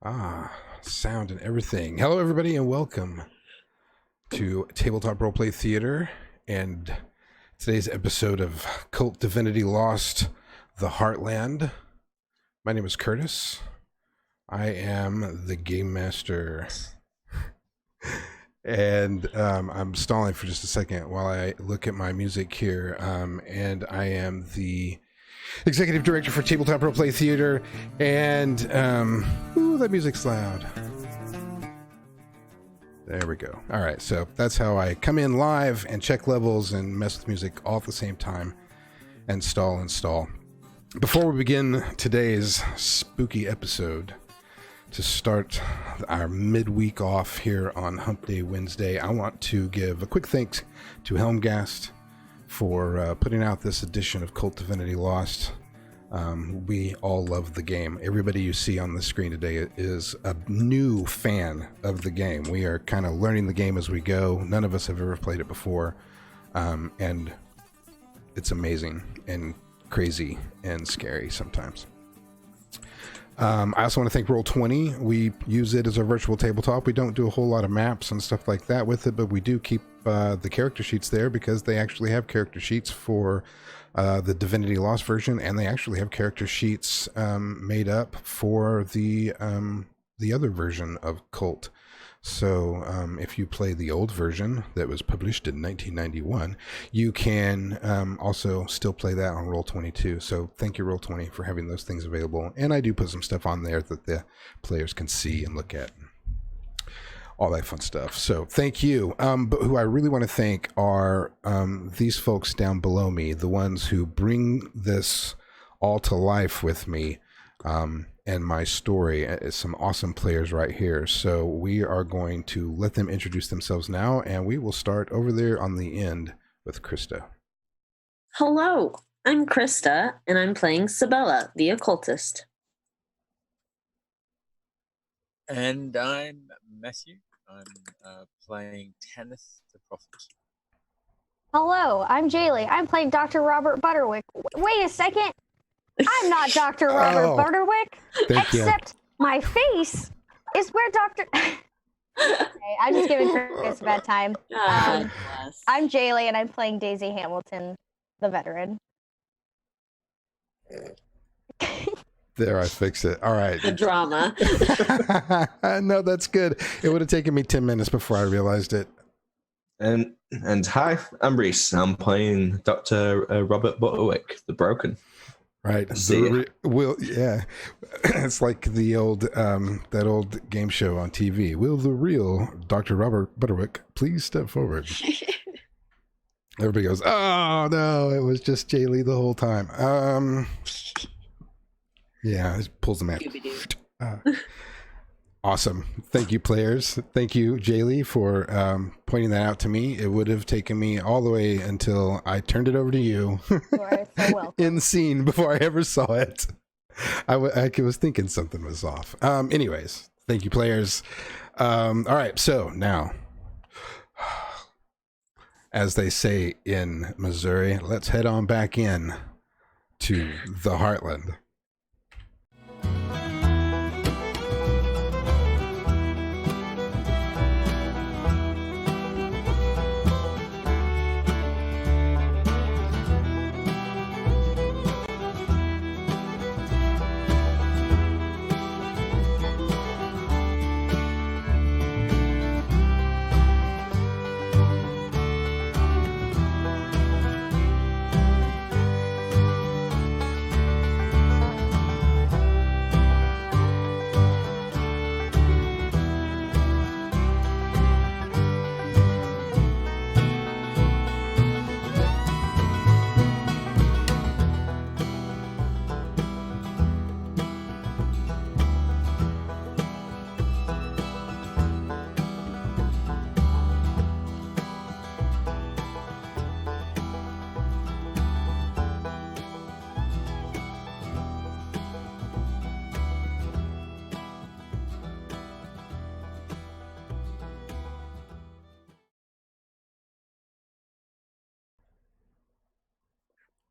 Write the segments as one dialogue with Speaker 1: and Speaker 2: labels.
Speaker 1: Sound and everything. Hello, everybody, and welcome to Tabletop Roleplay Theater and today's episode of KULT Divinity Lost, the Heartland. My name is Curtis. I am the Game Master. And I'm stalling for just a second while I look at my music here. And I am the Executive Director for Tabletop Roleplay Theater, and ooh, that music's loud. There we go. All right, so that's how I come in live and check levels and mess with music all at the same time, and stall. Before we begin today's spooky episode, to start our midweek off here on Hump Day Wednesday, I want to give a quick thanks to Helmgast for putting out this edition of KULT Divinity Lost. We all love the game. Everybody you see on the screen today is a new fan of the game. We are kind of learning the game as we go. None of us have ever played it before, and it's amazing and crazy and scary sometimes. I also want to thank Roll20. We use it as our virtual tabletop. We don't do a whole lot of maps and stuff like that with it, but we do keep the character sheets there because they actually have character sheets for the Divinity Lost version, and they actually have character sheets made up for the other version of KULT. So if you play the old version that was published in 1991, you can also still play that on Roll20. So thank you, Roll20, for having those things available. And I do put some stuff on there that the players can see and look at. All that fun stuff. So thank you. But who I really want to thank are these folks down below me, the ones who bring this all to life with me. And my story is some awesome players right here. So we are going to let them introduce themselves now, and we will start over there on the end with Krista.
Speaker 2: Hello, I'm Krista, and I'm playing Sabella, the occultist.
Speaker 3: And I'm Matthew. I'm playing Tanith the Prophet.
Speaker 4: Hello, I'm Jaylee. I'm playing Dr. Robert Butterwick. Wait a second. I'm not Dr. Robert Butterwick, except my face is where Dr. Okay, I'm just giving Chris a bad time.
Speaker 2: Yes.
Speaker 4: I'm Jaylee, and I'm playing Daisy Hamilton, the veteran.
Speaker 1: There, I fixed it. All right.
Speaker 2: The drama.
Speaker 1: No, that's good. It would have taken me 10 minutes before I realized it.
Speaker 5: And hi, I'm Reese. I'm playing Dr. Robert Butterwick, the Broken.
Speaker 1: Right. Yeah. It's like the old that old game show on TV. Will the real Dr. Robert Butterwick please step forward? Everybody goes, "Oh no, it was just Jaylee the whole time." Yeah, it pulls them out. Awesome. Thank you, players. Thank you, Jaylee, for pointing that out to me. It would have taken me all the way until I turned it over to you in scene before I ever saw it. I was thinking something was off. Anyways, thank you, players. All right, so now, as they say in Missouri, let's head on back in to the Heartland.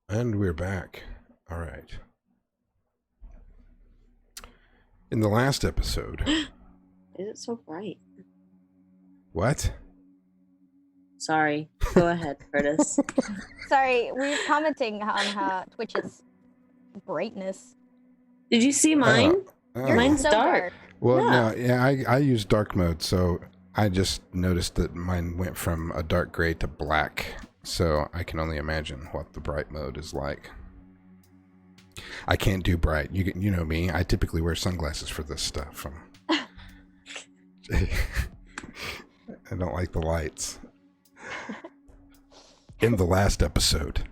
Speaker 1: And we're back. All right. In the last episode.
Speaker 2: Is it so bright?
Speaker 1: What?
Speaker 2: Sorry. Go ahead, Curtis.
Speaker 4: Sorry, we were commenting on Twitch's brightness.
Speaker 2: Did you see mine? Mine's
Speaker 4: so
Speaker 2: dark.
Speaker 1: Well,
Speaker 2: Yeah.
Speaker 1: no, yeah, I use dark mode, so I just noticed that mine went from a dark gray to black, so I can only imagine what the bright mode is like. I can't do bright. You know me. I typically wear sunglasses for this stuff. I don't like the lights. In the last episode,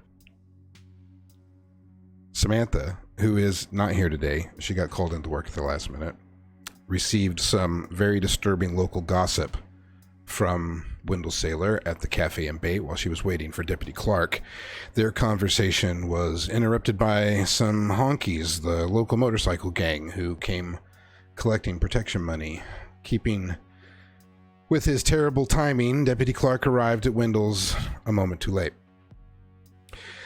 Speaker 1: Samantha, who is not here today, she got called into work at the last minute, received some very disturbing local gossip from Wendell Saylor at the Cafe and Bait while she was waiting for Deputy Clark. Their conversation was interrupted by some honkies, the local motorcycle gang, who came collecting protection money. Keeping with his terrible timing, Deputy Clark arrived at Wendell's a moment too late.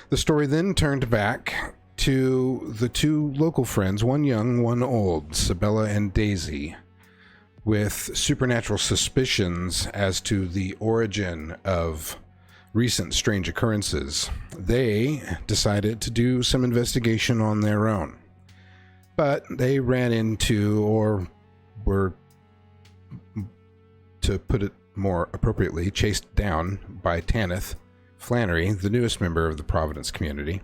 Speaker 1: The story then turned back to the two local friends, one young, one old, Sabella and Daisy, with supernatural suspicions as to the origin of recent strange occurrences. They decided to do some investigation on their own, but they ran into, or were, to put it more appropriately, chased down by Tanith Flannery, the newest member of the Providence community.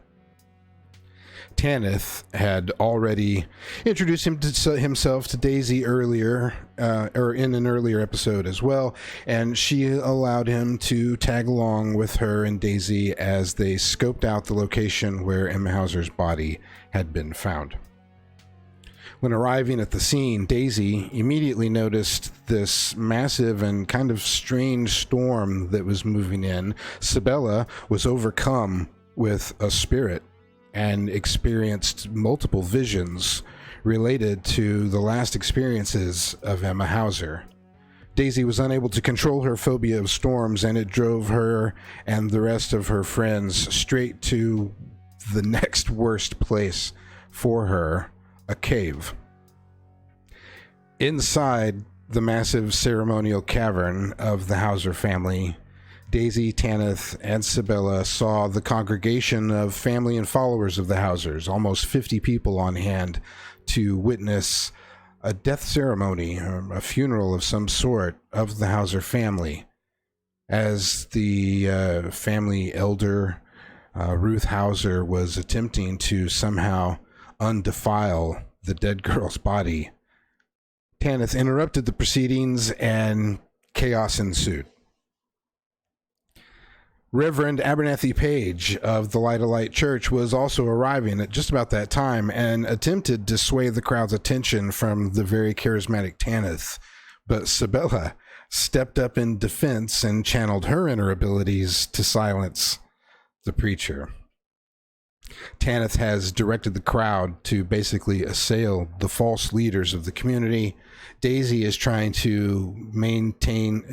Speaker 1: Tanith had already introduced himself to Daisy earlier, or in an earlier episode as well, and she allowed him to tag along with her and Daisy as they scoped out the location where Emma Hauser's body had been found. When arriving at the scene, Daisy immediately noticed this massive and kind of strange storm that was moving in. Sabella was overcome with a spirit and experienced multiple visions related to the last experiences of Emma Hauser. Daisy was unable to control her phobia of storms, and it drove her and the rest of her friends straight to the next worst place for her, a cave. Inside the massive ceremonial cavern of the Hauser family, Daisy, Tanith, and Sabella saw the congregation of family and followers of the Hausers, almost 50 people on hand to witness a death ceremony, or a funeral of some sort of the Hauser family, as the family elder, Ruth Hauser, was attempting to somehow undefile the dead girl's body. Tanith interrupted the proceedings and chaos ensued. Reverend Abernathy Page of the Light of Light Church was also arriving at just about that time and attempted to sway the crowd's attention from the very charismatic Tanith, but Sabella stepped up in defense and channeled her inner abilities to silence the preacher. Tanith has directed the crowd to basically assail the false leaders of the community. Daisy is trying to maintain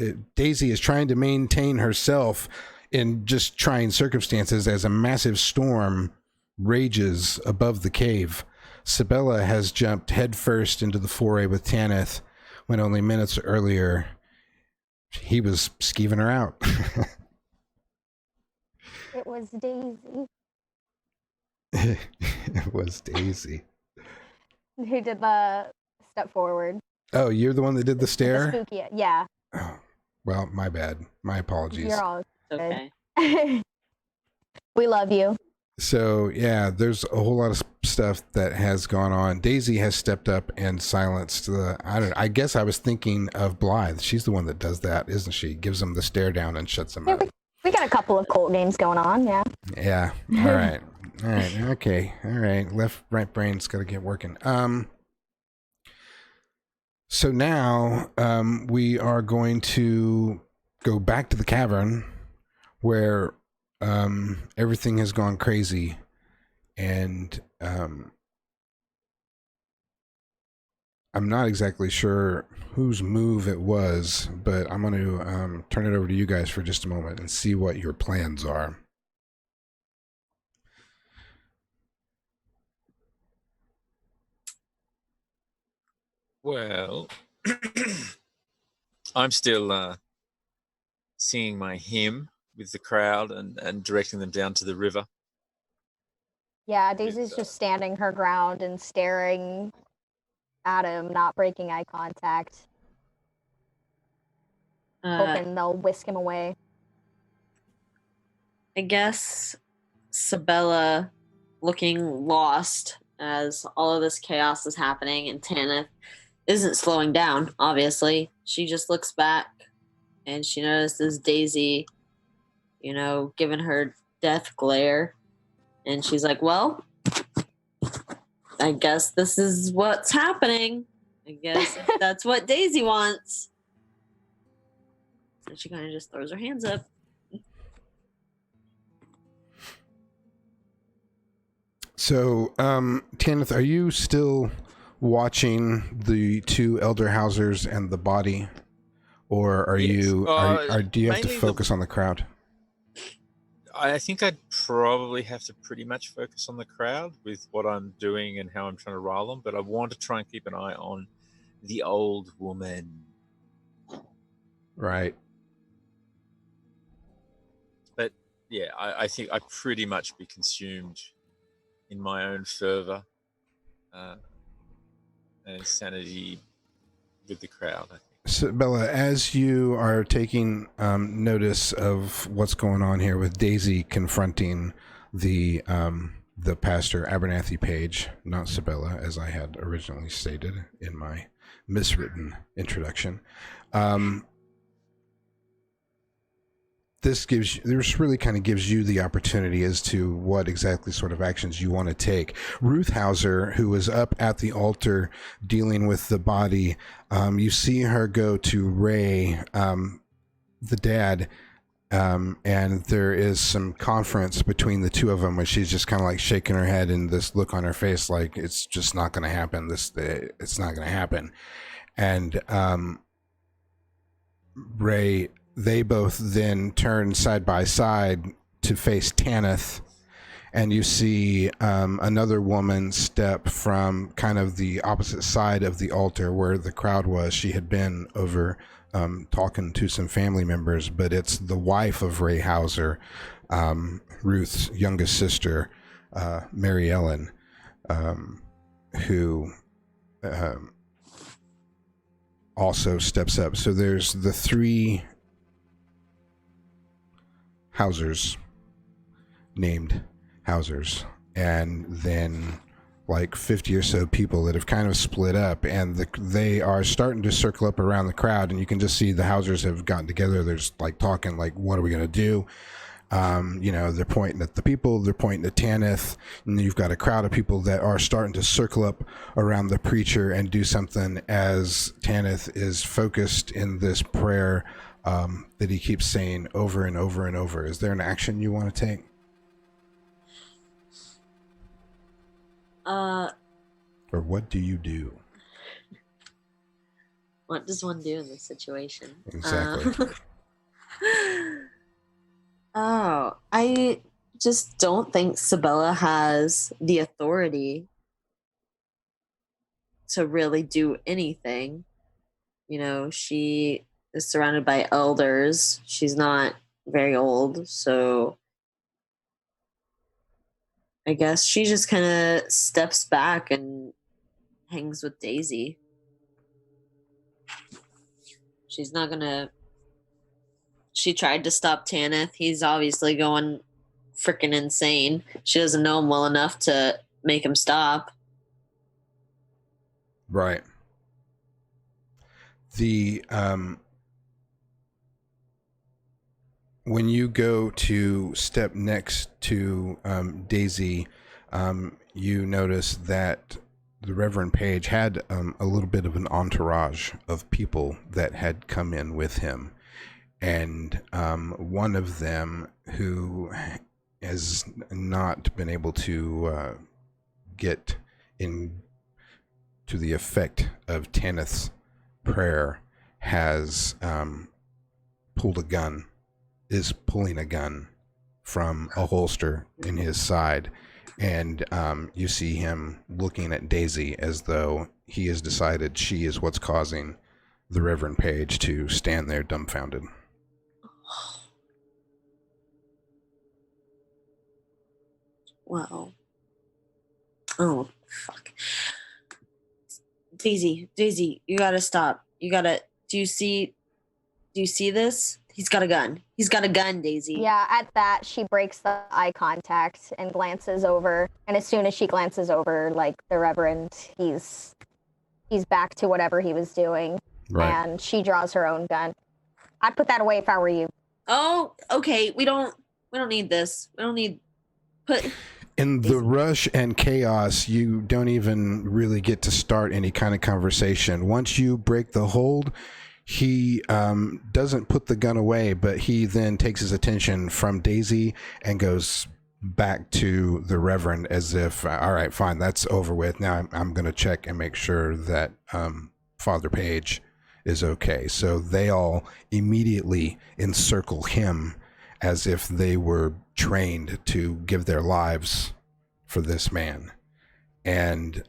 Speaker 1: herself in just trying circumstances as a massive storm rages above the cave. Sabella has jumped headfirst into the foray with Tanith when only minutes earlier he was skeeving her out.
Speaker 4: It was Daisy.
Speaker 1: It was Daisy.
Speaker 4: Who did the step forward?
Speaker 1: Oh, you're the one that did the stare?
Speaker 4: The spooky, yeah.
Speaker 1: Oh, well, my bad. My apologies.
Speaker 4: You're all
Speaker 2: Okay.
Speaker 4: We love you.
Speaker 1: So, yeah, there's a whole lot of stuff that has gone on. Daisy has stepped up and silenced the... I guess I was thinking of Blythe. She's the one that does that, isn't she? Gives them the stare down and shuts them up.
Speaker 4: We got a couple of KULT games going on, yeah.
Speaker 1: Yeah. All right. All right. Okay. All right. Left, right brain's got to get working. So now we are going to go back to the cavern where everything has gone crazy, and I'm not exactly sure whose move it was, but I'm going to turn it over to you guys for just a moment and see what your plans are.
Speaker 3: Well, I'm still singing my hymn with the crowd and directing them down to the river.
Speaker 4: Yeah, Daisy's just standing her ground and staring at him, not breaking eye contact, hoping they'll whisk him away.
Speaker 2: I guess Sabella, looking lost as all of this chaos is happening, and Tanith isn't slowing down, obviously. She just looks back and she notices Daisy, giving her death glare. And she's like, well, I guess this is what's happening. I guess that's what Daisy wants. And she kind of just throws her hands up.
Speaker 1: So, Tanith, are you still watching the two elder housers and the body, or are you? Do you have to focus on the crowd?
Speaker 3: I think I'd probably have to pretty much focus on the crowd with what I'm doing and how I'm trying to rile them, but I want to try and keep an eye on the old woman.
Speaker 1: Right.
Speaker 3: But yeah, I think I'd pretty much be consumed in my own fervor and sanity with the crowd, I think.
Speaker 1: So, Bella, as you are taking notice of what's going on here with Daisy confronting the pastor, Abernathy Page, not Sabella, as I had originally stated in my miswritten introduction, this really kind of gives you the opportunity as to what exactly sort of actions you want to take. Ruth Hauser, who was up at the altar dealing with the body, you see her go to Ray, the dad, and there is some conference between the two of them where she's just kind of like shaking her head and this look on her face like it's just not going to happen. It's not going to happen. And Ray, they both then turn side by side to face Tanith, and you see another woman step from kind of the opposite side of the altar where the crowd was. She had been over talking to some family members, but it's the wife of Ray Hauser, Ruth's youngest sister, Mary Ellen, who also steps up. So there's the three Hausers, named Hausers, and then like 50 or so people that have kind of split up, and they are starting to circle up around the crowd, and you can just see the Hausers have gotten together. There's like talking like, what are we going to do? They're pointing at the people, they're pointing at Tanith, and you've got a crowd of people that are starting to circle up around the preacher and do something as Tanith is focused in this prayer that he keeps saying over and over and over. Is there an action you want to take? Or what do you do?
Speaker 2: What does one do in this situation?
Speaker 1: Exactly.
Speaker 2: I just don't think Sabella has the authority to really do anything. She is surrounded by elders. She's not very old, so I guess she just kind of steps back and hangs with Daisy. She's not gonna... She tried to stop Tanith. He's obviously going freaking insane. She doesn't know him well enough to make him stop.
Speaker 1: Right. The when you go to step next to Daisy, you notice that the Reverend Page had a little bit of an entourage of people that had come in with him. And one of them who has not been able to get in to the effect of Tanith's prayer has is pulling a gun from a holster in his side and you see him looking at Daisy as though he has decided she is what's causing the Reverend Page to stand there dumbfounded.
Speaker 2: Wow. Oh, fuck. Daisy, you gotta stop. Do you see this? He's got a gun. He's got a gun, Daisy.
Speaker 4: Yeah, at that, she breaks the eye contact and glances over. And as soon as she glances over, like, the Reverend, he's back to whatever he was doing.
Speaker 1: Right.
Speaker 4: And she draws her own gun. I'd put that away if I were you.
Speaker 2: Oh, okay. We don't need this. We don't need...
Speaker 1: In the rush and chaos, you don't even really get to start any kind of conversation. Once you break the hold, he doesn't put the gun away, but he then takes his attention from Daisy and goes back to the Reverend as if, all right, fine, that's over with. Now I'm going to check and make sure that Father Page is okay. So they all immediately encircle him as if they were trained to give their lives for this man. And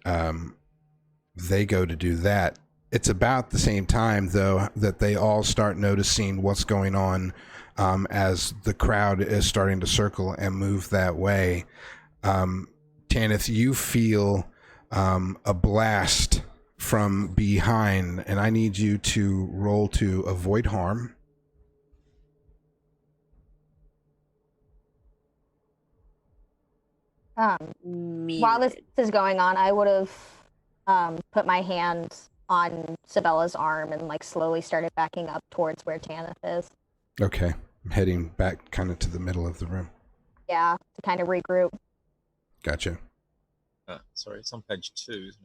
Speaker 1: they go to do that. It's about the same time, though, that they all start noticing what's going on as the crowd is starting to circle and move that way. Tanith, you feel a blast from behind, and I need you to roll to avoid harm.
Speaker 4: While this is going on, I would have put my hand on Sabella's arm and, like, slowly started backing up towards where Tanith is.
Speaker 1: Okay. I'm heading back kind of to the middle of the room.
Speaker 4: Yeah, to kind of regroup.
Speaker 1: Gotcha.
Speaker 3: Sorry, it's on page 2, isn't it?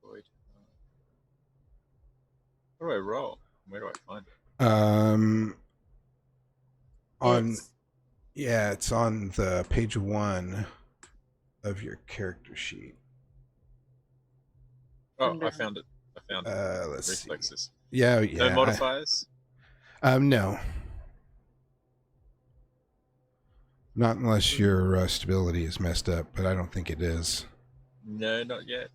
Speaker 3: Avoid. How do I roll? Where do I find it?
Speaker 1: It's on the page 1 of your character sheet.
Speaker 3: Oh, I found it.
Speaker 1: Let's
Speaker 3: Reflexes.
Speaker 1: See. Yeah.
Speaker 3: No modifiers?
Speaker 1: No. Not unless your stability is messed up, but I don't think it is.
Speaker 3: No, not yet.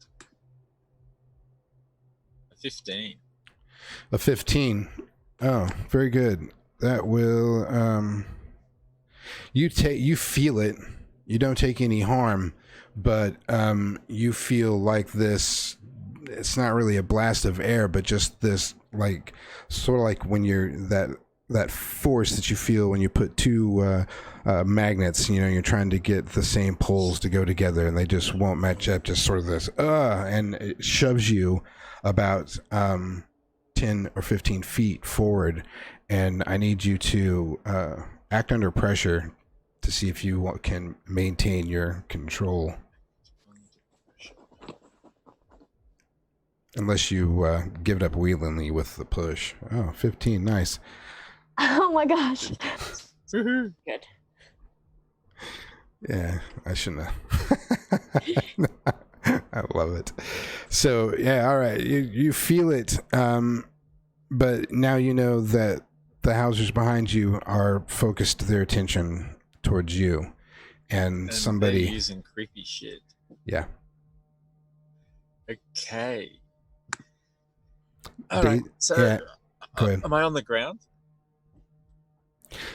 Speaker 3: A 15.
Speaker 1: A 15. Oh, very good. That will you feel it. You don't take any harm, but you feel like this, it's not really a blast of air, but just this, like, sort of like when you're that force that you feel when you put two magnets, you know, you're trying to get the same poles to go together and they just won't match up, just sort of this, and it shoves you about 10 or 15 feet forward. And I need you to act under pressure to see if you can maintain your control. Unless you give it up willingly with the push. Oh, 15, nice.
Speaker 4: Oh my gosh.
Speaker 2: Good.
Speaker 1: Yeah, I shouldn't have. I love it. So, yeah, all right. You feel it, but now you know that the Housers behind you are focused their attention towards you. And somebody...
Speaker 3: they're using creepy shit.
Speaker 1: Yeah.
Speaker 3: Okay. All right. So,
Speaker 1: yeah. Go ahead.
Speaker 3: Am I on the ground?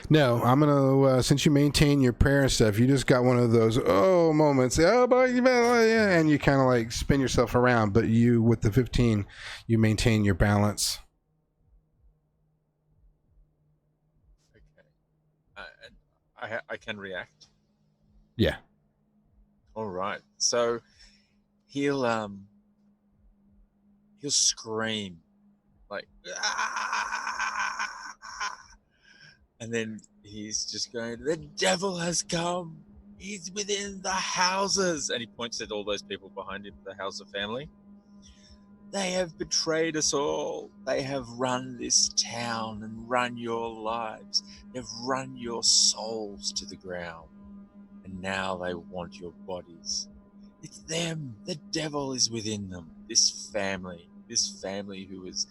Speaker 1: No, I'm gonna. Since you maintain your prayer and stuff, you just got one of those moments. Oh, but and you kind of like spin yourself around. But you, with the 15, you maintain your balance.
Speaker 3: Okay. I can react.
Speaker 1: Yeah.
Speaker 3: All right. So he'll scream like, "Ah!" And then he's just going, "The devil has come. He's within the houses." And he points at all those people behind him, the Hauser family. "They have betrayed us all. They have run this town and run your lives. They've run your souls to the ground. And now they want your bodies. It's them. The devil is within them. This family who has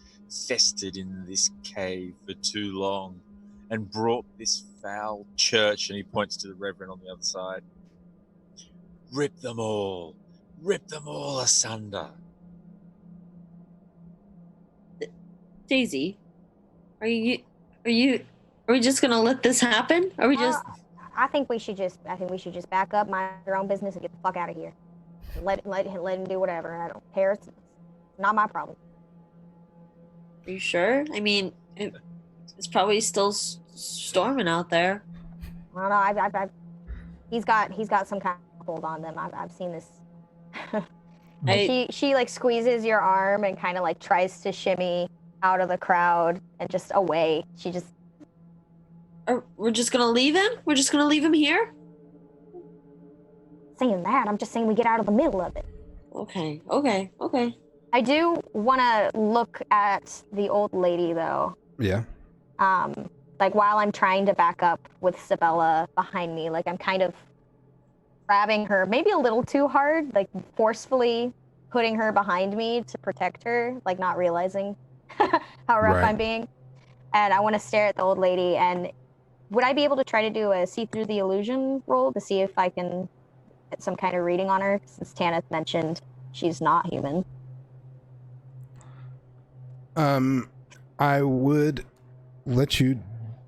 Speaker 3: festered in this cave for too long and brought this foul church," and he points to the Reverend on the other side, rip them all asunder.
Speaker 2: Daisy, are we just gonna let this happen? Are we just?
Speaker 4: I think we should just back up, mind your own business, and get the fuck out of here. Let him do whatever. I don't care. It's not my problem.
Speaker 2: Are you sure? I mean, it's probably still storming out there.
Speaker 4: I don't know. He's got some kind of hold on them. I've seen this. And she like squeezes your arm and kind of like tries to shimmy out of the crowd and just away. She just.
Speaker 2: We're just gonna leave him? We're just gonna leave him here?
Speaker 4: Saying that, I'm just saying we get out of the middle of it.
Speaker 2: Okay.
Speaker 4: I do want to look at the old lady though.
Speaker 1: Yeah.
Speaker 4: Like while I'm trying to back up with Sabella behind me, like I'm kind of grabbing her maybe a little too hard, like forcefully putting her behind me to protect her, like not realizing how rough I'm being. And I want to stare at the old lady. And would I be able to try to do a see through the illusion roll to see if I can get some kind of reading on her, since Tanith mentioned she's not human?
Speaker 1: I would let you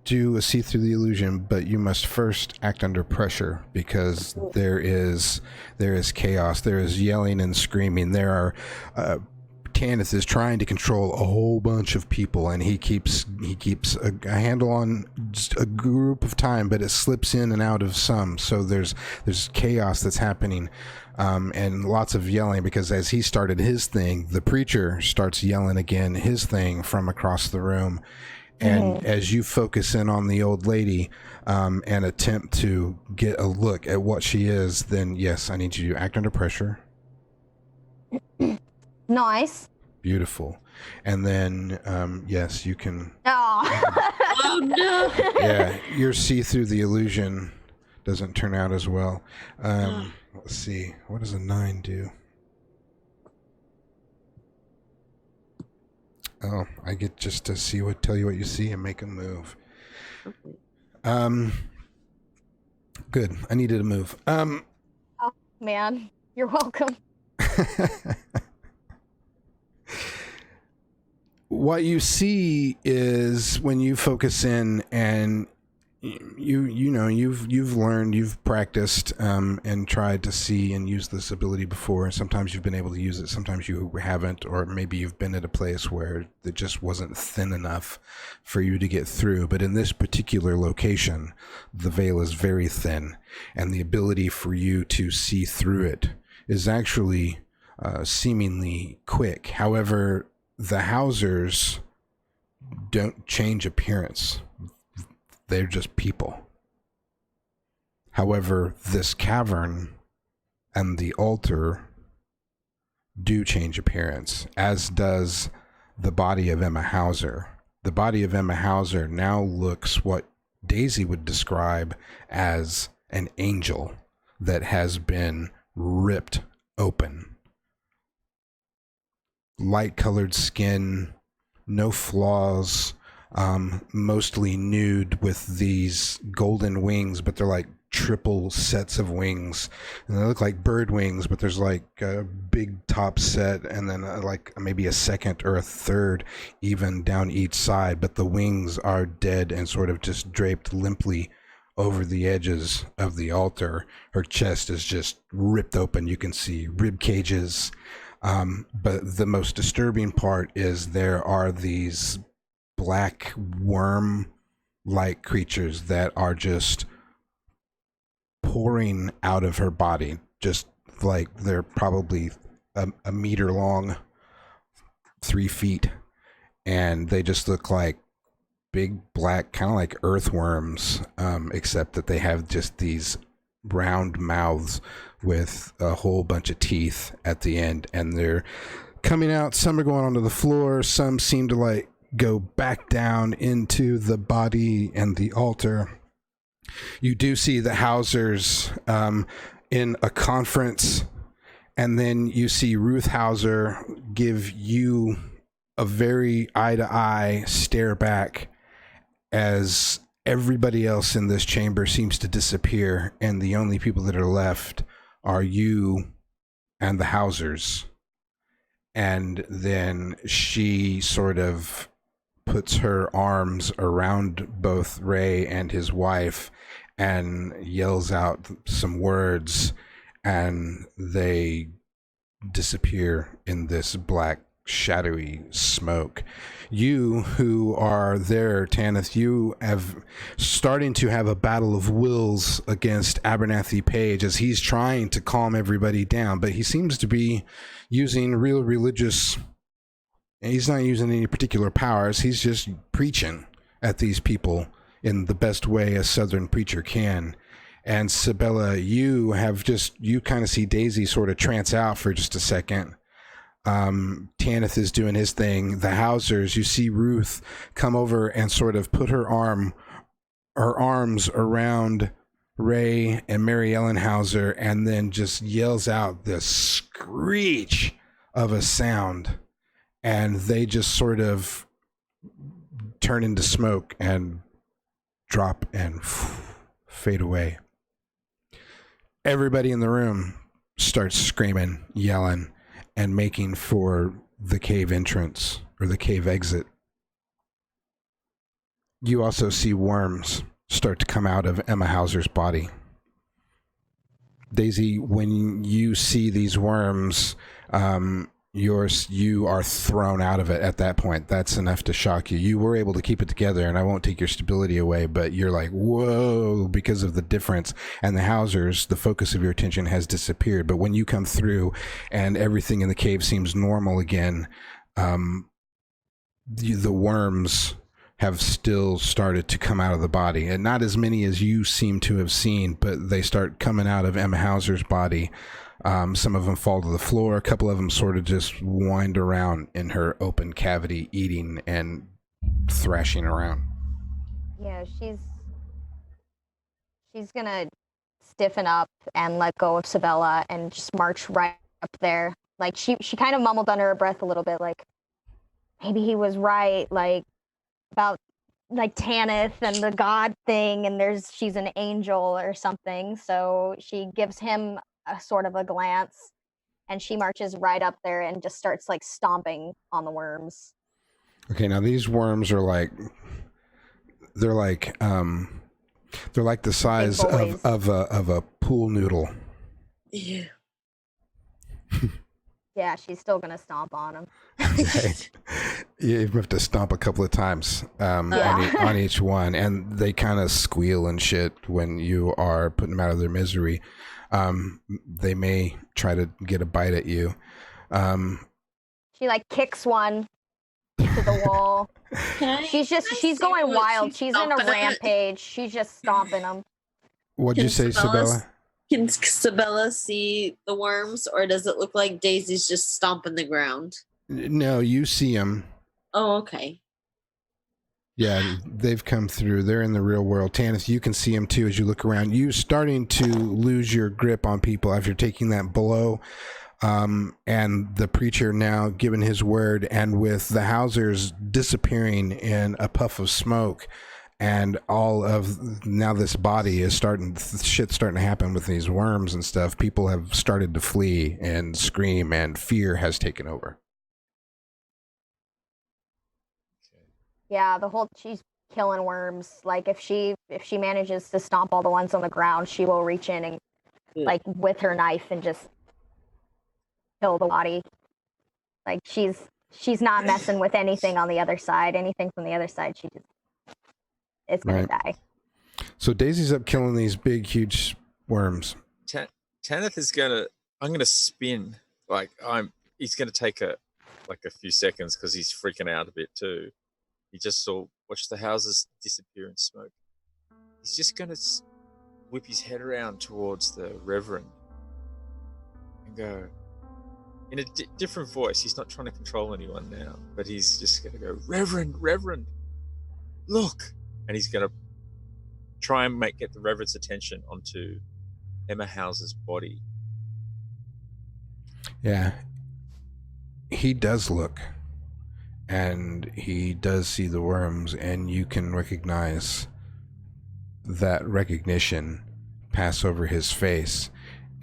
Speaker 1: do a see through the illusion, but you must first act under pressure, because there is chaos, there is yelling and screaming, there are Tanith is trying to control a whole bunch of people, and he keeps a handle on just a group of time, but it slips in and out of some. So there's chaos that's happening, and lots of yelling, because as he started his thing, the preacher starts yelling again his thing from across the room. And as you focus in on the old lady and attempt to get a look at what she is, then yes, I need you to act under pressure.
Speaker 4: Nice.
Speaker 1: Beautiful. And then, yes, you can...
Speaker 2: Oh, no!
Speaker 1: Yeah, your see through the illusion doesn't turn out as well. Let's see. What does a 9 do? Oh, I get just to tell you what you see and make a move. Good. I needed a move.
Speaker 4: Oh, man. You're welcome.
Speaker 1: What you see is when you focus in and you've learned, you've practiced and tried to see and use this ability before. Sometimes you've been able to use it, sometimes you haven't, or maybe you've been at a place where it just wasn't thin enough for you to get through. But in this particular location, the veil is very thin, and the ability for you to see through it is actually seemingly quick. However, the Housers don't change appearance. They're just people. However, this cavern and the altar do change appearance, as does the body of Emma Hauser. The body of Emma Hauser now looks what Daisy would describe as an angel that has been ripped open. Light-colored skin, no flaws, mostly nude with these golden wings, but they're like triple sets of wings, and they look like bird wings, but there's like a big top set and then like maybe a second or a third even down each side, but the wings are dead and sort of just draped limply over the edges of the altar. Her chest is just ripped open. You can see rib cages, but the most disturbing part is there are these black worm-like creatures that are just pouring out of her body, just like they're probably a meter long, 3 feet, and they just look like big black, kind of like earthworms, except that they have just these round mouths with a whole bunch of teeth at the end, and they're coming out. Some are going onto the floor, some seem to like go back down into the body and the altar. You do see the Hausers in a conference, and then you see Ruth Hauser give you a very eye-to-eye stare back as everybody else in this chamber seems to disappear, and the only people that are left are you and the Hausers. And then she sort of puts her arms around both Ray and his wife and yells out some words, and they disappear in this black shadowy smoke. You who are there, Tanith, you have starting to have a battle of wills against Abernathy Page as he's trying to calm everybody down, but he seems to be using real religious, he's not using any particular powers, he's just preaching at these people in the best way a Southern preacher can. And Sabella, you kind of see Daisy sort of trance out for just a second. Tanith is doing his thing. The Hausers, you see Ruth come over and sort of put her arms around Ray and Mary Ellen Hauser, and then just yells out this screech of a sound, and they just sort of turn into smoke and drop and fade away. Everybody in the room starts screaming, yelling, and making for the cave entrance or the cave exit. You also see worms start to come out of Emma Hauser's body. Daisy, when you see these worms, you are thrown out of it at that point. That's enough to shock you. You were able to keep it together, and I won't take your stability away, but you're like, whoa, because of the difference. And the Hausers, the focus of your attention has disappeared. But when you come through and everything in the cave seems normal again, the worms have still started to come out of the body. And not as many as you seem to have seen, but they start coming out of Emma Hauser's body. Some of them fall to the floor. A couple of them sort of just wind around in her open cavity, eating and thrashing around.
Speaker 4: Yeah, she's gonna stiffen up and let go of Sabella and just march right up there. Like she kind of mumbled under her breath a little bit, like maybe he was right, like about like Tanith and the God thing, and she's an angel or something. So she gives him a sort of a glance, and she marches right up there and just starts like stomping on the worms.
Speaker 1: Okay, now these worms are they're like the size of a pool noodle.
Speaker 2: Yeah.
Speaker 4: Yeah, she's still gonna stomp on them.
Speaker 1: Okay. You have to stomp a couple of times on each one, and they kind of squeal and shit when you are putting them out of their misery. They may try to get a bite at you.
Speaker 4: She like kicks one to the wall. She's going wild. She's in a rampage. She's just stomping them.
Speaker 1: What'd you say, Sabella?
Speaker 2: Can Sabella see the worms, or does it look like Daisy's just stomping the ground?
Speaker 1: No, you see them.
Speaker 2: Oh, okay.
Speaker 1: Yeah, they've come through. They're in the real world. Tanith, you can see them too as you look around. You're starting to lose your grip on people after taking that blow. And the preacher now giving his word, and with the Hausers disappearing in a puff of smoke, and all of now this body is shit's starting to happen with these worms and stuff. People have started to flee and scream, and fear has taken over.
Speaker 4: Yeah, she's killing worms. Like if she manages to stomp all the ones on the ground, she will reach in and like with her knife and just kill the body. Like she's not messing with anything on the other side. Anything from the other side, it's gonna die.
Speaker 1: So Daisy's up killing these big, huge worms.
Speaker 3: Tanith is I'm gonna spin. He's gonna take a few seconds because he's freaking out a bit too. He just watch the houses disappear in smoke. He's just going to whip his head around towards the Reverend and go, in a different voice. He's not trying to control anyone now, but he's just going to go, Reverend, look. And he's going to try and get the Reverend's attention onto Emma Hauser's body.
Speaker 1: Yeah. He does look. And he does see the worms, and you can recognize that recognition pass over his face.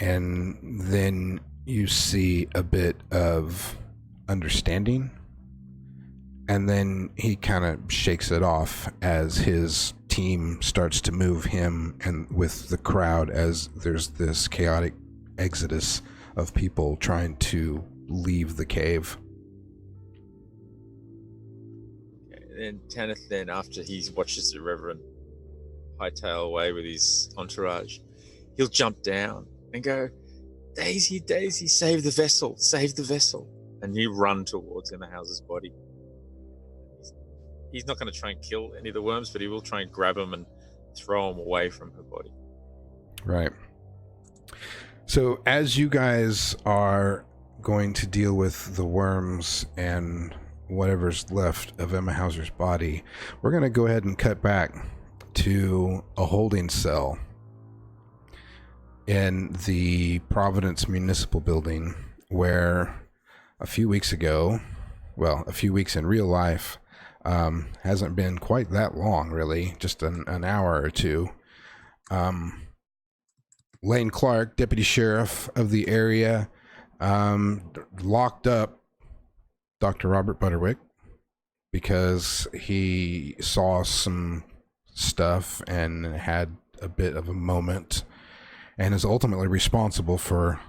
Speaker 1: and then you see a bit of understanding, and then he kind of shakes it off as his team starts to move him and with the crowd as there's this chaotic exodus of people trying to leave the cave.
Speaker 3: And Tanith then, after he watches the Reverend hightail away with his entourage, he'll jump down and go, Daisy, Daisy, save the vessel, save the vessel. And he'll run towards Emma-House's body. He's not going to try and kill any of the worms, but he will try and grab them and throw them away from her body.
Speaker 1: Right. So as you guys are going to deal with the worms and whatever's left of Emma Hauser's body, we're going to go ahead and cut back to a holding cell in the Providence Municipal Building, where a few weeks ago, well, a few weeks in real life, hasn't been quite that long, really, just an hour or two. Lane Clark, deputy sheriff of the area, locked up Dr. Robert Butterwick because he saw some stuff and had a bit of a moment and is ultimately responsible for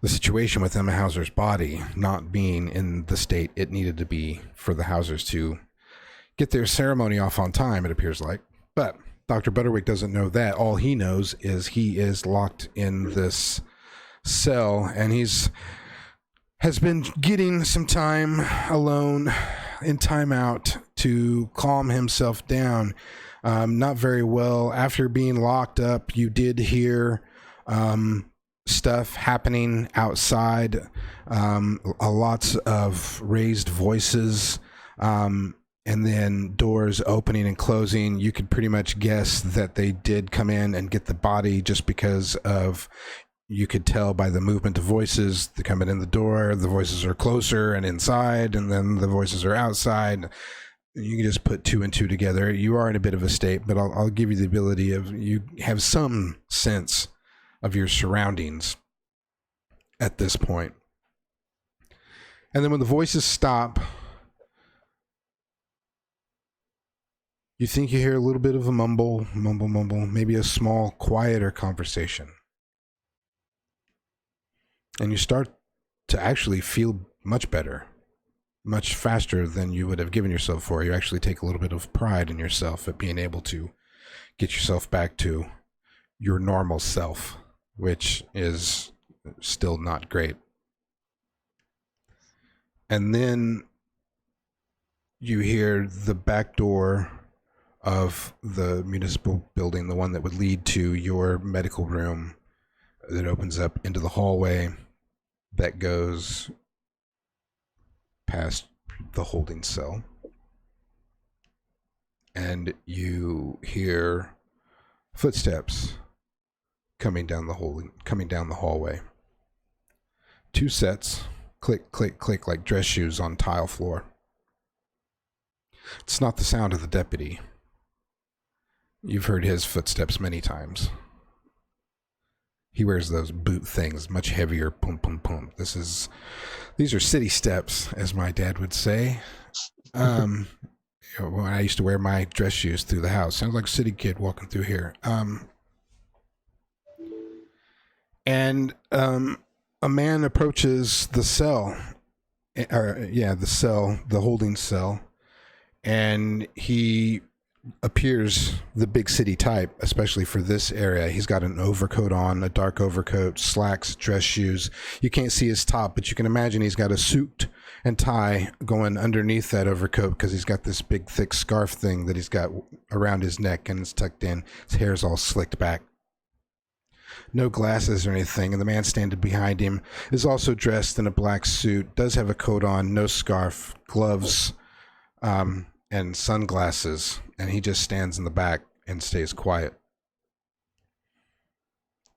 Speaker 1: the situation with Emma Hauser's body not being in the state it needed to be for the Hausers to get their ceremony off on time, it appears like. But Dr. Butterwick doesn't know that. All he knows is he is locked in this cell, and has been getting some time alone in timeout to calm himself down. Not very well. After being locked up, you did hear stuff happening outside, lots of raised voices, and then doors opening and closing. You could pretty much guess that they did come in and get the body just because of, you could tell by the movement of voices. They're coming in the door, the voices are closer and inside, and then the voices are outside. You can just put two and two together. You are in a bit of a state, but I'll give you the ability of, you have some sense of your surroundings at this point. And then when the voices stop, you think you hear a little bit of a mumble, maybe a small, quieter conversation. And you start to actually feel much better, much faster than you would have given yourself for. You actually take a little bit of pride in yourself at being able to get yourself back to your normal self, which is still not great. And then you hear the back door of the municipal building, the one that would lead to your medical room, that opens up into the hallway that goes past the holding cell. And you hear footsteps coming down the hallway. Two sets, click, click, click, like dress shoes on tile floor. It's not the sound of the deputy. You've heard his footsteps many times. He wears those boot things, much heavier, pum, pum, pum. These are city steps, as my dad would say. When I used to wear my dress shoes through the house. Sounds like a city kid walking through here. And a man approaches the cell, the holding cell, and he appears the big city type, especially for this area. He's got an overcoat on, a dark overcoat, slacks, dress shoes. You can't see his top, but you can imagine he's got a suit and tie going underneath that overcoat because he's got this big thick scarf thing that he's got around his neck and it's tucked in. His hair's all slicked back. No glasses or anything, and the man standing behind him is also dressed in a black suit, does have a coat on, no scarf, gloves, and sunglasses, and he just stands in the back and stays quiet.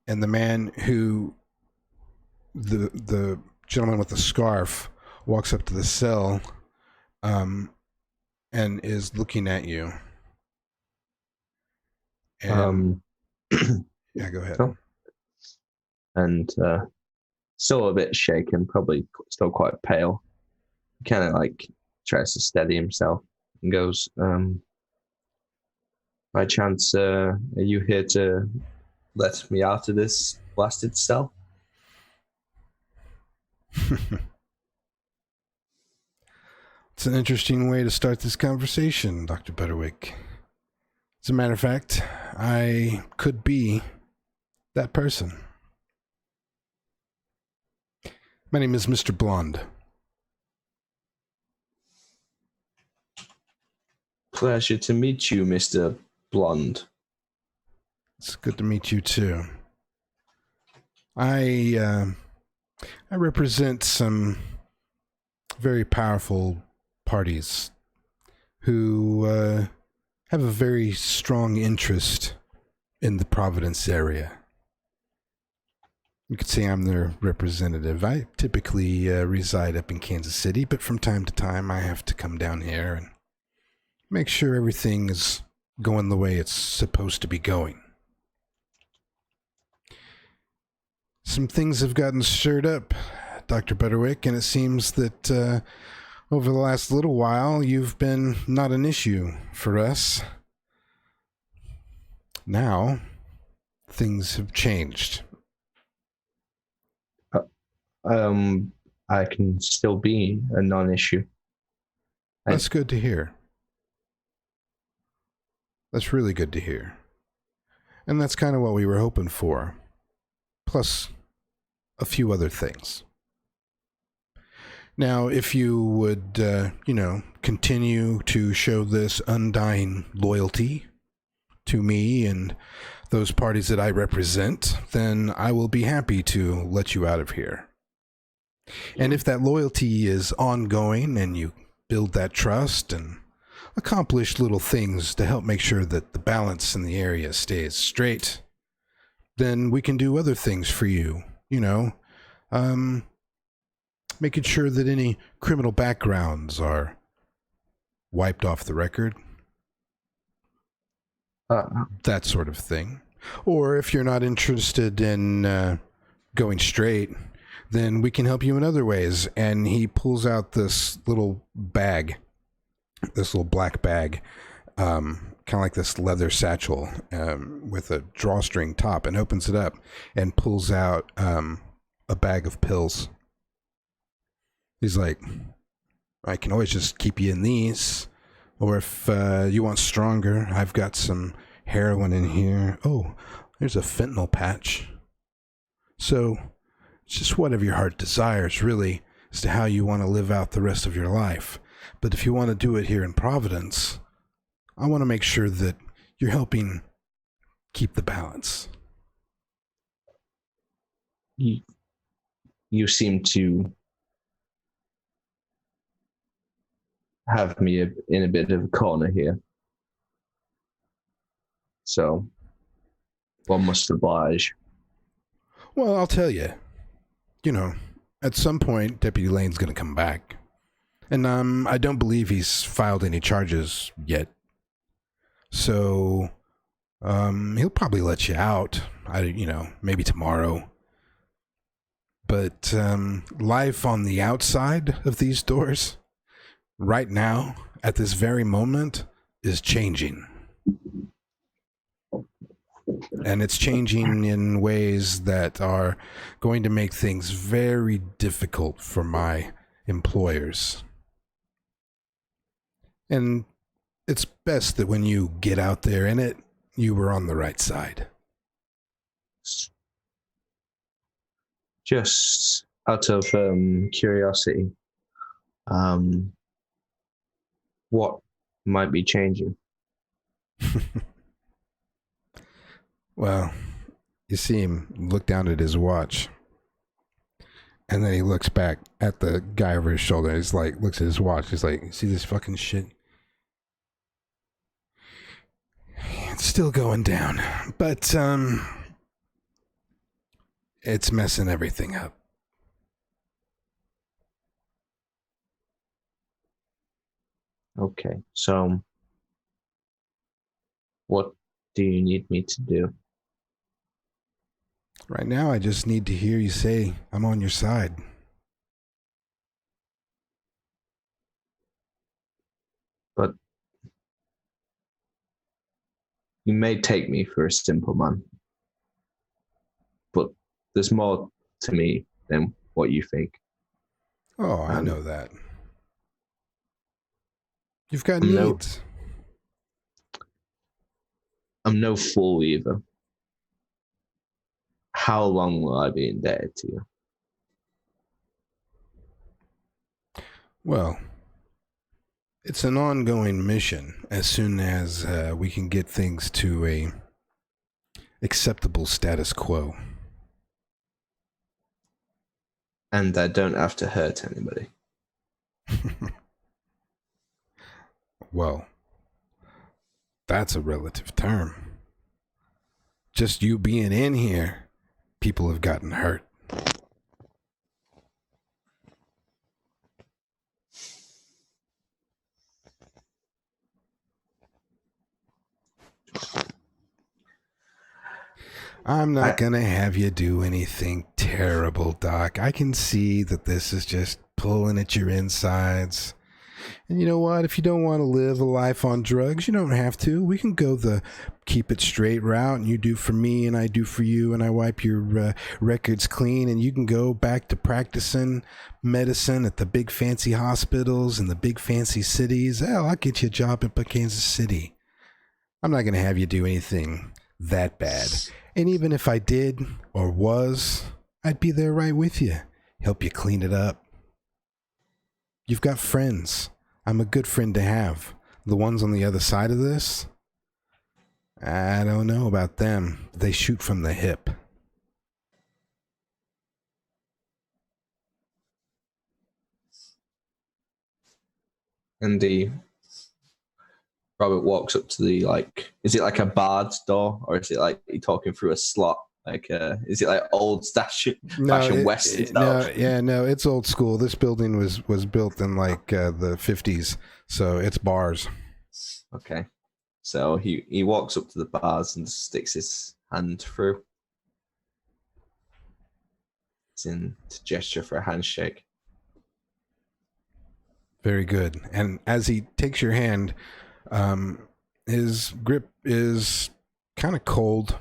Speaker 1: And the man who, the gentleman with the scarf, walks up to the cell and is looking at you. And yeah, go ahead.
Speaker 5: and still a bit shaken, probably still quite pale. Kind of like tries to steady himself and goes, by chance, are you here to let me out of this blasted cell?
Speaker 1: It's an interesting way to start this conversation, Dr. Butterwick. As a matter of fact, I could be that person. My name is Mr. Blonde.
Speaker 5: Pleasure to meet you, Mr. Blonde.
Speaker 1: It's good to meet you too. I represent some very powerful parties who have a very strong interest in the Providence area. You could say I'm their representative. I typically reside up in Kansas City, but from time to time I have to come down here and make sure everything is going the way it's supposed to be going. Some things have gotten stirred up, Dr. Butterwick, and it seems that over the last little while you've been not an issue for us. Now, things have changed.
Speaker 5: I can still be a non-issue.
Speaker 1: That's good to hear. That's really good to hear. And that's kind of what we were hoping for. Plus, a few other things. Now, if you would, continue to show this undying loyalty to me and those parties that I represent, then I will be happy to let you out of here. And if that loyalty is ongoing and you build that trust and accomplish little things to help make sure that the balance in the area stays straight, then we can do other things for you, making sure that any criminal backgrounds are wiped off the record. That sort of thing. Or if you're not interested in going straight, then we can help you in other ways. And he pulls out this little bag, this little black bag, kind of like this leather satchel with a drawstring top, and opens it up and pulls out a bag of pills. He's like, I can always just keep you in these. Or if you want stronger, I've got some heroin in here. Oh, there's a fentanyl patch. So it's just whatever your heart desires, really, as to how you want to live out the rest of your life. But if you want to do it here in Providence, I want to make sure that you're helping keep the balance.
Speaker 5: You seem to have me in a bit of a corner here. So, one must oblige.
Speaker 1: Well, I'll tell you. At some point, Deputy Lane's going to come back. And I don't believe he's filed any charges yet. So, he'll probably let you out. Maybe tomorrow. But life on the outside of these doors, right now, at this very moment, is changing. And it's changing in ways that are going to make things very difficult for my employers. And it's best that when you get out there in it, you were on the right side.
Speaker 5: Just out of curiosity, what might be changing?
Speaker 1: Well, you see him look down at his watch. And then he looks back at the guy over his shoulder. He's like, looks at his watch. He's like, see this fucking shit? It's still going down. But, it's messing everything up.
Speaker 5: Okay, so what do you need me to do?
Speaker 1: Right now, I just need to hear you say, I'm on your side.
Speaker 5: But you may take me for a simple man, but there's more to me than what you think.
Speaker 1: Oh, I know that. You've got
Speaker 5: I'm
Speaker 1: needs.
Speaker 5: I'm no fool either. How long will I be indebted to you?
Speaker 1: Well, it's an ongoing mission as soon as we can get things to a acceptable status quo.
Speaker 5: And I don't have to hurt anybody.
Speaker 1: Well, that's a relative term. Just you being in here, people have gotten hurt. I'm not going to have you do anything terrible, Doc. I can see that this is just pulling at your insides. And you know what? If you don't want to live a life on drugs, you don't have to. We can go the keep it straight route, and you do for me and I do for you, and I wipe your records clean, and you can go back to practicing medicine at the big fancy hospitals in the big fancy cities. Hell, I'll get you a job in Kansas City. I'm not going to have you do anything that bad. And even if I did or was, I'd be there right with you, help you clean it up. You've got friends. I'm a good friend to have. The ones on the other side of this, I don't know about them. They shoot from the hip.
Speaker 5: And Robert walks up to the, like, is it like a bard's door, or is it like you're talking through a slot? Like, is it like old fashion Western style?
Speaker 1: No, it's old school. This building was built in like the 50s, so it's bars.
Speaker 5: Okay. So he walks up to the bars and sticks his hand through. It's in to gesture for a handshake.
Speaker 1: Very good. And as he takes your hand, his grip is kind of cold.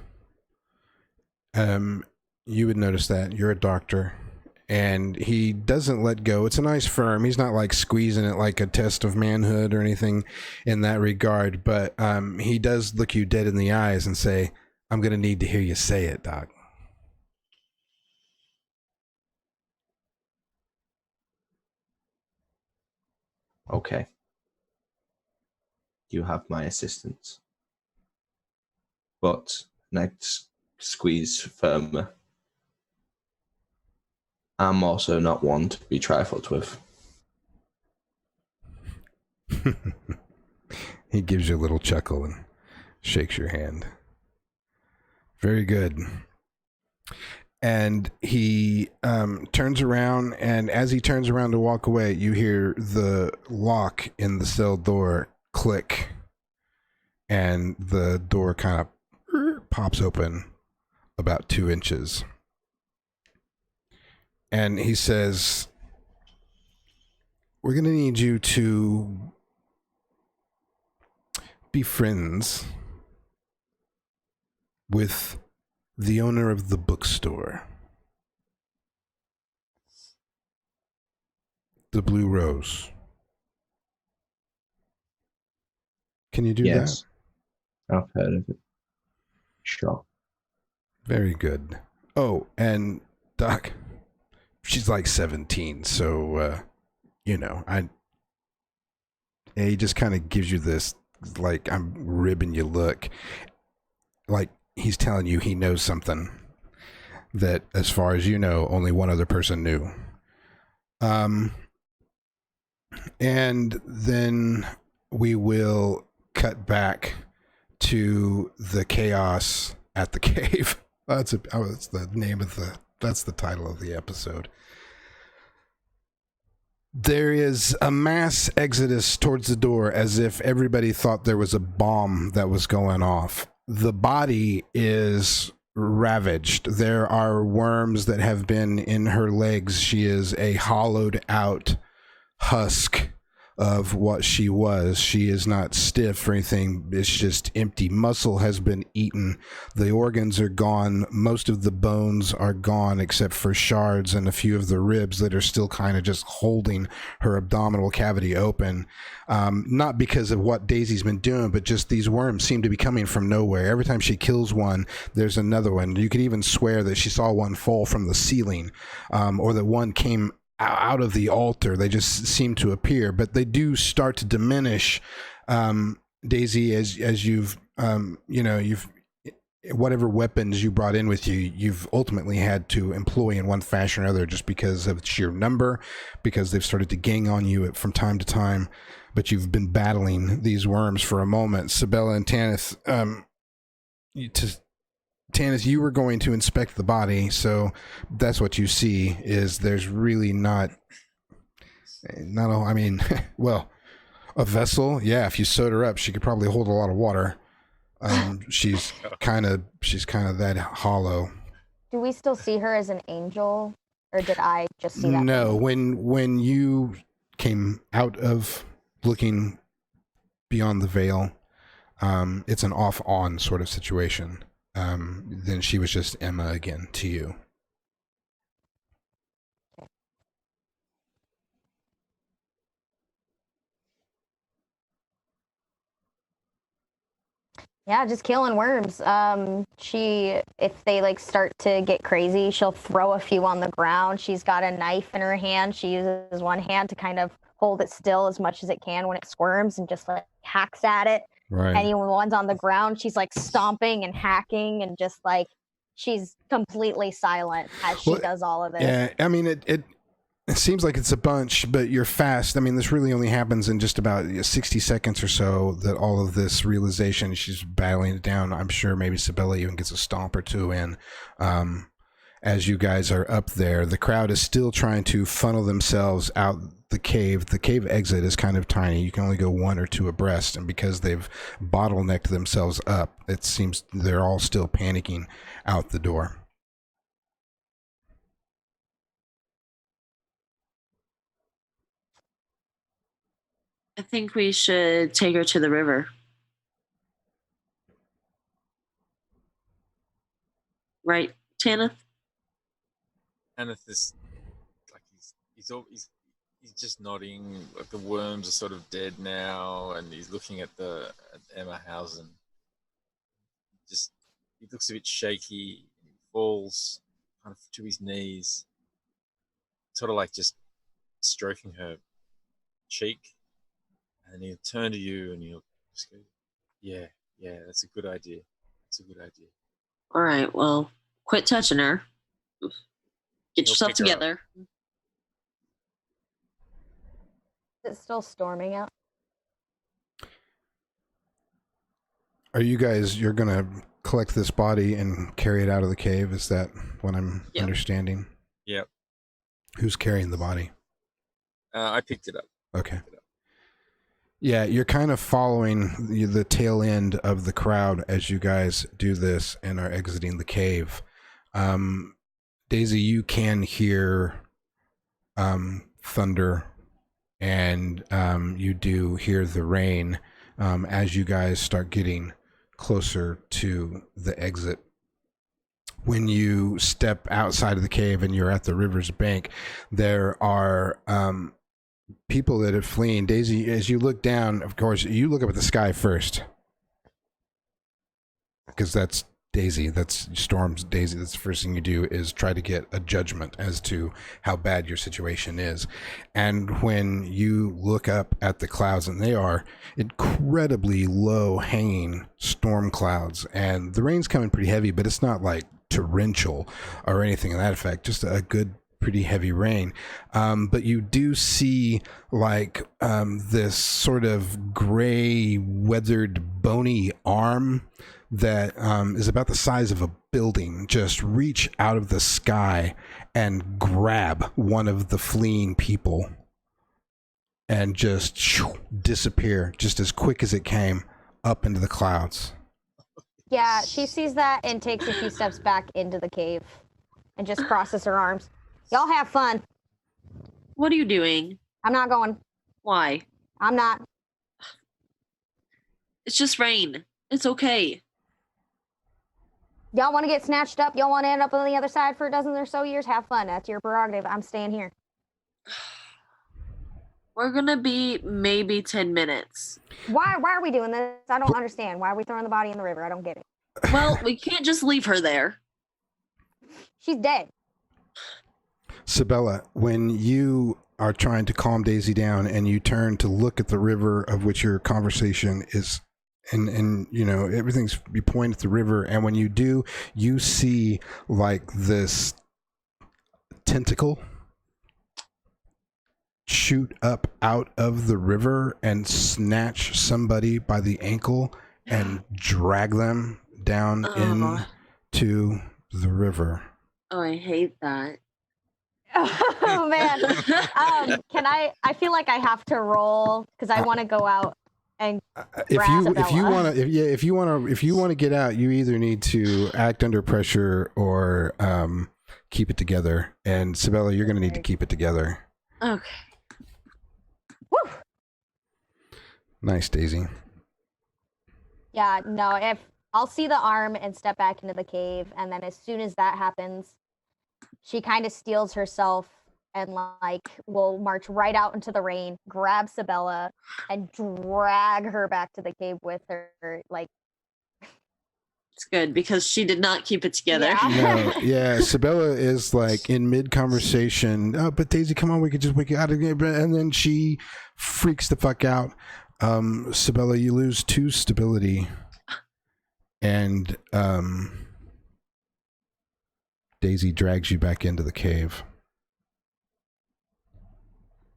Speaker 1: You would notice that. You're a doctor. And he doesn't let go. It's a nice firm. He's not like squeezing it like a test of manhood or anything in that regard. But he does look you dead in the eyes and say, I'm going to need to hear you say it, Doc.
Speaker 5: Okay. You have my assistance. But next squeeze firmer. I'm also not one to be trifled with.
Speaker 1: He gives you a little chuckle and shakes your hand. Very good. And he turns around, and as he turns around to walk away, you hear the lock in the cell door click, and the door kind of pops open about 2 inches. And he says, we're going to need you to be friends with the owner of the bookstore, the Blue Rose. Can you do that?
Speaker 5: I've heard of it. Sure.
Speaker 1: Very good. Oh, and Doc, she's like 17, so he just kind of gives you this like I'm ribbing you look, like he's telling you he knows something that, as far as you know, only one other person knew. And then we will cut back to the chaos at the cave. That's the name of that's the title of the episode. There is a mass exodus towards the door, as if everybody thought there was a bomb that was going off. The body is ravaged. There are worms that have been in her legs. She is a hollowed out husk of what she was. She is not stiff or anything. It's just empty. Muscle has been eaten. The organs are gone. Most of the bones are gone except for shards and a few of the ribs that are still kind of just holding her abdominal cavity open. Not because of what Daisy's been doing, but just these worms seem to be coming from nowhere. Every time she kills one, there's another one. You could even swear that she saw one fall from the ceiling, or that one came out of the altar. They just seem to appear, but they do start to diminish, Daisy, as you've you've whatever weapons you brought in with you, you've ultimately had to employ in one fashion or other, just because of sheer number, because they've started to gang on you from time to time. But you've been battling these worms for a moment. Sabella and Tanith, Tannis, you were going to inspect the body, so that's what you see. Is there's really not I mean, well, a vessel. Yeah, if you sewed her up, she could probably hold a lot of water. She's kind of that hollow.
Speaker 4: Do we still see her as an angel, or did I just see that?
Speaker 1: No, when you came out of looking beyond the veil, it's an off-on sort of situation. Then she was just Emma again to you.
Speaker 4: Yeah, just killing worms. If they like start to get crazy, she'll throw a few on the ground. She's got a knife in her hand. She uses one hand to kind of hold it still as much as it can when it squirms, and just like hacks at it.
Speaker 1: Right.
Speaker 4: Anyone's on the ground, she's like stomping and hacking, and just like she's completely silent as she does all of this.
Speaker 1: Yeah, I mean it seems like it's a bunch, but you're fast. I mean, this really only happens in just about 60 seconds or so, that all of this realization, she's battling it down. I'm sure maybe Sabella even gets a stomp or two in. As you guys are up there, the crowd is still trying to funnel themselves out the cave. The cave exit is kind of tiny. You can only go one or two abreast, and because they've bottlenecked themselves up, it seems they're all still panicking out the door.
Speaker 2: I think we should take her to the river. Right, Tanith?
Speaker 3: Tanith is like he's just nodding. Like the worms are sort of dead now, and he's looking at Emma Hausen. He looks a bit shaky. He falls kind of to his knees, sort of like just stroking her cheek. And he'll turn to you and he'll just go, yeah, that's a good idea. That's a good idea.
Speaker 2: All right, well, quit touching her. Get yourself together.
Speaker 4: Is it still storming out?
Speaker 1: Are you guys, you're going to collect this body and carry it out of the cave? Is that what I'm understanding?
Speaker 3: Yep.
Speaker 1: Who's carrying the body?
Speaker 3: I picked it up.
Speaker 1: Okay. Yeah, you're kind of following the tail end of the crowd as you guys do this and are exiting the cave. Daisy, you can hear thunder, and you do hear the rain as you guys start getting closer to the exit. When you step outside of the cave and you're at the river's bank, there are people that are fleeing. Daisy, as you look down, of course, you look up at the sky first, because that's Daisy. That's Storm's Daisy. That's the first thing you do, is try to get a judgment as to how bad your situation is. And when you look up at the clouds, and they are incredibly low hanging storm clouds, and the rain's coming pretty heavy, but it's not like torrential or anything of that effect, just a good pretty heavy rain, but you do see like this sort of gray weathered bony arm that is about the size of a building just reach out of the sky and grab one of the fleeing people and just disappear just as quick as it came up into the clouds.
Speaker 4: Yeah, she sees that and takes a few steps back into the cave and just crosses her arms. Y'all have fun.
Speaker 2: What are you doing?
Speaker 4: I'm not going.
Speaker 2: Why?
Speaker 4: I'm not.
Speaker 2: It's just rain. It's okay.
Speaker 4: Y'all want to get snatched up? Y'all want to end up on the other side for a dozen or so years? Have fun. That's your prerogative. I'm staying here.
Speaker 2: We're gonna be maybe 10 minutes.
Speaker 4: Why are we doing this? I don't understand. Why are we throwing the body in the river? I don't get it.
Speaker 2: Well, we can't just leave her there.
Speaker 4: She's dead.
Speaker 1: Sabella, when you are trying to calm Daisy down and you turn to look at the river of which your conversation is, and you know, everything's, you point at the river, and when you do, you see like this tentacle shoot up out of the river and snatch somebody by the ankle and drag them down into the river.
Speaker 2: Oh, I hate that.
Speaker 4: Oh man. I feel like I have to roll because I want to go out and
Speaker 1: if you want to get out, you either need to act under pressure or keep it together. And Sabella, you're going to need to keep it together.
Speaker 2: Okay.
Speaker 4: Woo!
Speaker 1: Nice, Daisy.
Speaker 4: Yeah, no, if I'll see the arm and step back into the cave, and then as soon as that happens, she kind of steels herself and like will march right out into the rain, grab Sabella, and drag her back to the cave with her. Like,
Speaker 2: it's good because she did not keep it together.
Speaker 1: Yeah. No, yeah, Sabella is like in mid conversation. Oh, but Daisy, come on, we could just wake you out of here. And then she freaks the fuck out. Sabella, you lose 2 stability, and Daisy drags you back into the cave.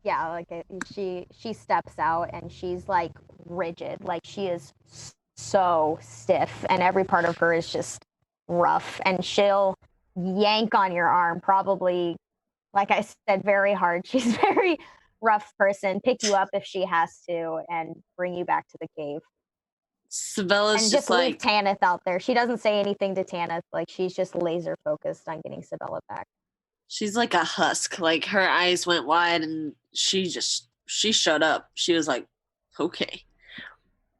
Speaker 4: Yeah, like she steps out and she's like rigid, like she is so stiff, and every part of her is just rough, and she'll yank on your arm, probably, like I said, very hard. She's a very rough person. Pick you up if she has to and bring you back to the cave.
Speaker 2: Sabella's
Speaker 4: and
Speaker 2: just
Speaker 4: leave
Speaker 2: like
Speaker 4: Tanith out there. She doesn't say anything to Tanith. Like, she's just laser focused on getting Sabella back.
Speaker 2: she's like a husk. Like her eyes went wide and she shut up. She was like, okay.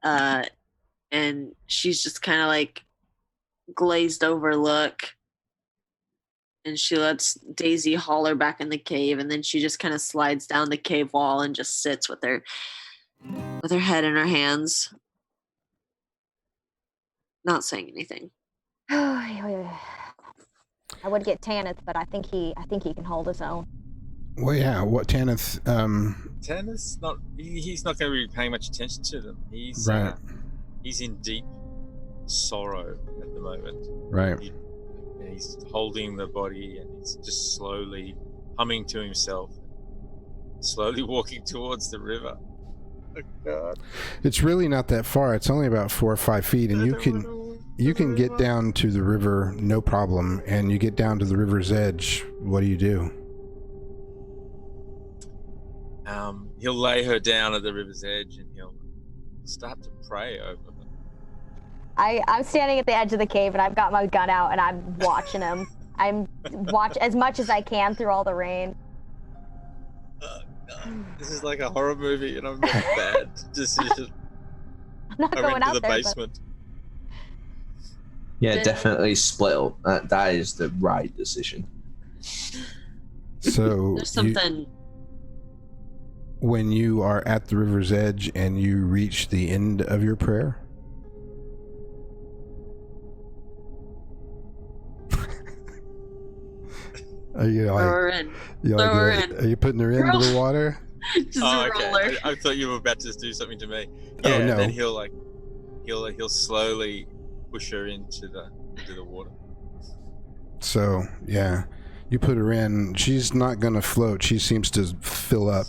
Speaker 2: And she's just kind of like glazed over look, and she lets Daisy haul her back in the cave, and then she just kind of slides down the cave wall and just sits with her head in her hands, not saying anything.
Speaker 4: I would get Tanith, but I think he can hold his own.
Speaker 1: Well, yeah. What Tanith?
Speaker 3: Tanith's not. He's not going to be paying much attention to them. He's
Speaker 1: right.
Speaker 3: He's in deep sorrow at the moment.
Speaker 1: Right.
Speaker 3: He's holding the body and he's just slowly humming to himself, slowly walking towards the river. Oh God!
Speaker 1: It's really not that far. It's only about 4 or 5 feet, and you can get down to the river no problem. And you get down to the river's edge. What do?
Speaker 3: He'll lay her down at the river's edge and he'll start to pray over them.
Speaker 4: I'm standing at the edge of the cave and I've got my gun out and I'm watching him. I'm watch as much as I can through all the rain.
Speaker 3: God. This is like a horror movie and I'm making bad decisions.
Speaker 4: I'm not going out
Speaker 3: to the
Speaker 4: there,
Speaker 3: basement.
Speaker 5: Yeah, definitely split up. That is the right decision.
Speaker 1: So
Speaker 2: there's something.
Speaker 1: When you are at the river's edge and you reach the end of your prayer, are you like,
Speaker 2: throw her in.
Speaker 1: Are you putting her into the water?
Speaker 2: Just roll her.
Speaker 3: I thought you were about to do something to me.
Speaker 1: Oh,
Speaker 3: Yeah,
Speaker 1: no.
Speaker 3: and then he'll slowly push her into the water.
Speaker 1: So yeah, you put her in. She's not gonna float. She seems to fill up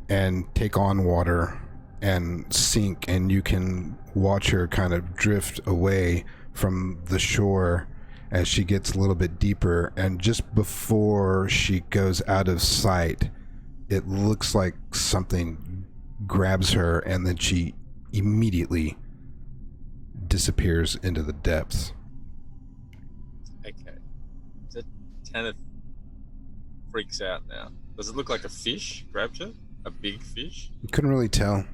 Speaker 1: and take on water and sink, and you can watch her kind of drift away from the shore as she gets a little bit deeper, and just before she goes out of sight, it looks like something grabs her and then she immediately disappears into the depths.
Speaker 3: Okay. So Tanith freaks out now. Does it look like a fish grabbed her? A big fish?
Speaker 1: You couldn't really tell.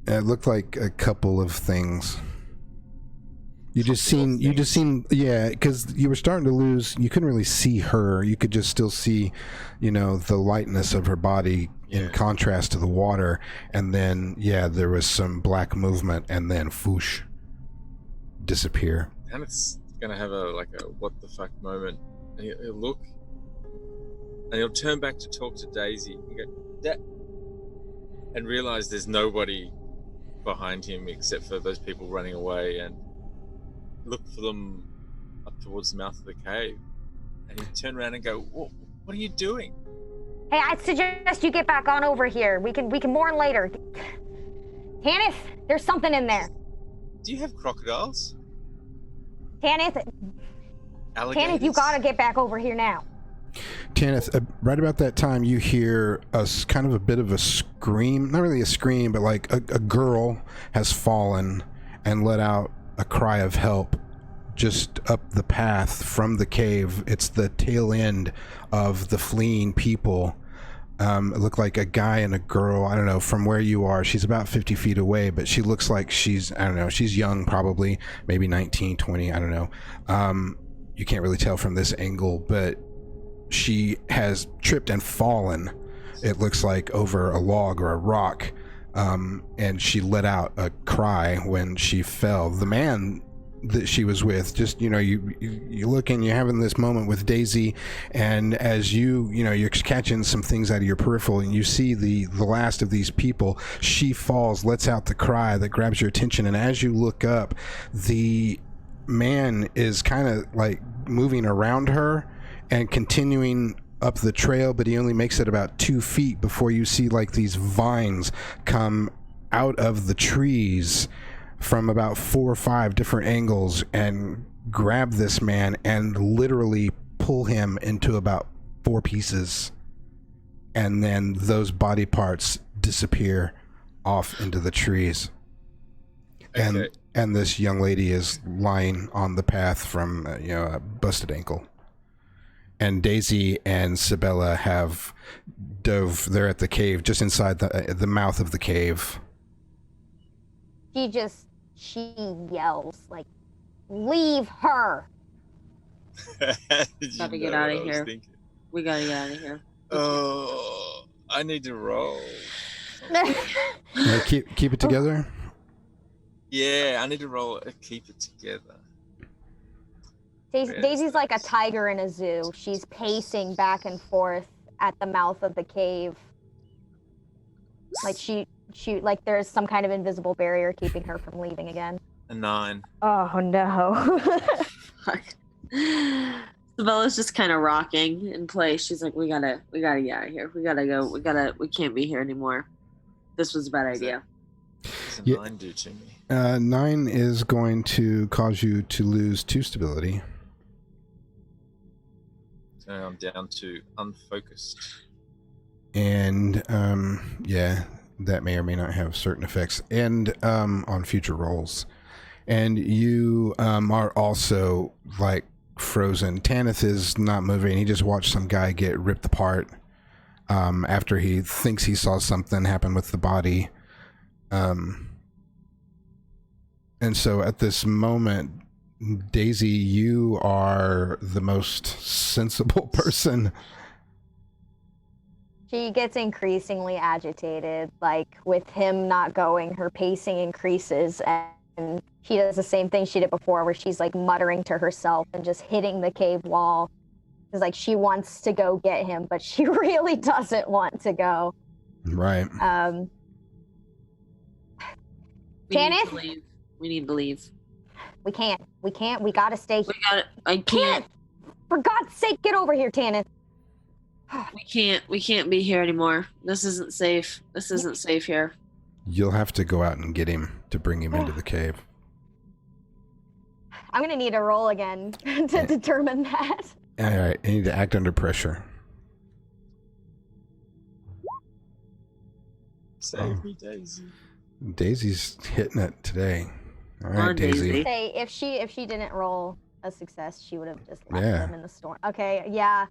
Speaker 1: It looked like a couple of things. You just seen, yeah, because you were starting to lose. You couldn't really see her. You could just still see, the lightness of her body in contrast to the water. And then, there was some black movement, and then whoosh, disappear.
Speaker 3: And it's gonna have a what the fuck moment. And he'll look, and he'll turn back to talk to Daisy and go, "That," and realize there's nobody behind him except for those people running away, and look for them up towards the mouth of the cave. And he'd turn around and go, what are you doing?
Speaker 4: Hey, I'd suggest you get back on over here. We can mourn later. Tanith, there's something in there.
Speaker 3: Do you have crocodiles?
Speaker 4: Tanith, you gotta get back over here now.
Speaker 1: Tanith, right about that time, you hear kind of a bit of a scream. Not really a scream, but like a girl has fallen and let out a cry of help just up the path from the cave. It's the tail end of the fleeing people. It looked like a guy and a girl. I don't know, from where you are, she's about 50 feet away, but she looks like she's young, probably, maybe 19, 20, I don't know. You can't really tell from this angle, but she has tripped and fallen, it looks like, over a log or a rock. And she let out a cry when she fell. The man that she was with, just, you look and you're having this moment with Daisy, and as you're catching some things out of your peripheral, and you see the last of these people, she falls, lets out the cry that grabs your attention, and as you look up, the man is kind of like moving around her and continuing up the trail, but he only makes it about 2 feet before you see like these vines come out of the trees from about 4 or 5 different angles and grab this man and literally pull him into about 4 pieces, and then those body parts disappear off into the trees.
Speaker 3: Okay.
Speaker 1: And this young lady is lying on the path from a busted ankle. And Daisy and Sabella have dove. They're at the cave, just inside the mouth of the cave.
Speaker 4: She yells, like, leave her.
Speaker 2: Gotta get out of here. We gotta get out of here.
Speaker 3: Oh, I need to roll.
Speaker 1: Keep it together?
Speaker 3: Yeah, I need to roll. Keep it together.
Speaker 4: Daisy's like a tiger in a zoo. She's pacing back and forth at the mouth of the cave. Like like there's some kind of invisible barrier keeping her from leaving again.
Speaker 3: A 9.
Speaker 4: Oh no.
Speaker 2: Sabella's just kind of rocking in place. She's like, we gotta get out of here. We gotta go. We can't be here anymore. This was a bad idea.
Speaker 3: What's a 9 do to me?
Speaker 1: 9 is going to cause you to lose 2 stability.
Speaker 3: So I'm down to unfocused.
Speaker 1: And that may or may not have certain effects, and on future rolls. And you are also like frozen. Tanith is not moving. He just watched some guy get ripped apart after he thinks he saw something happen with the body. And so at this moment, Daisy, you are the most sensible person.
Speaker 4: She gets increasingly agitated. Like, with him not going, her pacing increases, and she does the same thing she did before, where she's like muttering to herself and just hitting the cave wall. It's like she wants to go get him, but she really doesn't want to go.
Speaker 1: Right.
Speaker 4: Tanith?
Speaker 2: We need to leave.
Speaker 4: We can't. We gotta stay here.
Speaker 2: I can't.
Speaker 4: For God's sake, get over here, Tanith.
Speaker 2: We can't be here anymore. This isn't safe. This isn't safe here.
Speaker 1: You'll have to go out and get him to bring him into the cave.
Speaker 4: I'm gonna need a roll again to determine that.
Speaker 1: All right, you need to act under pressure.
Speaker 3: Save me, Daisy.
Speaker 1: Daisy's hitting it today. All right, Daisy.
Speaker 4: Say if she didn't roll a success, she would have just left them in the storm. Okay, yeah.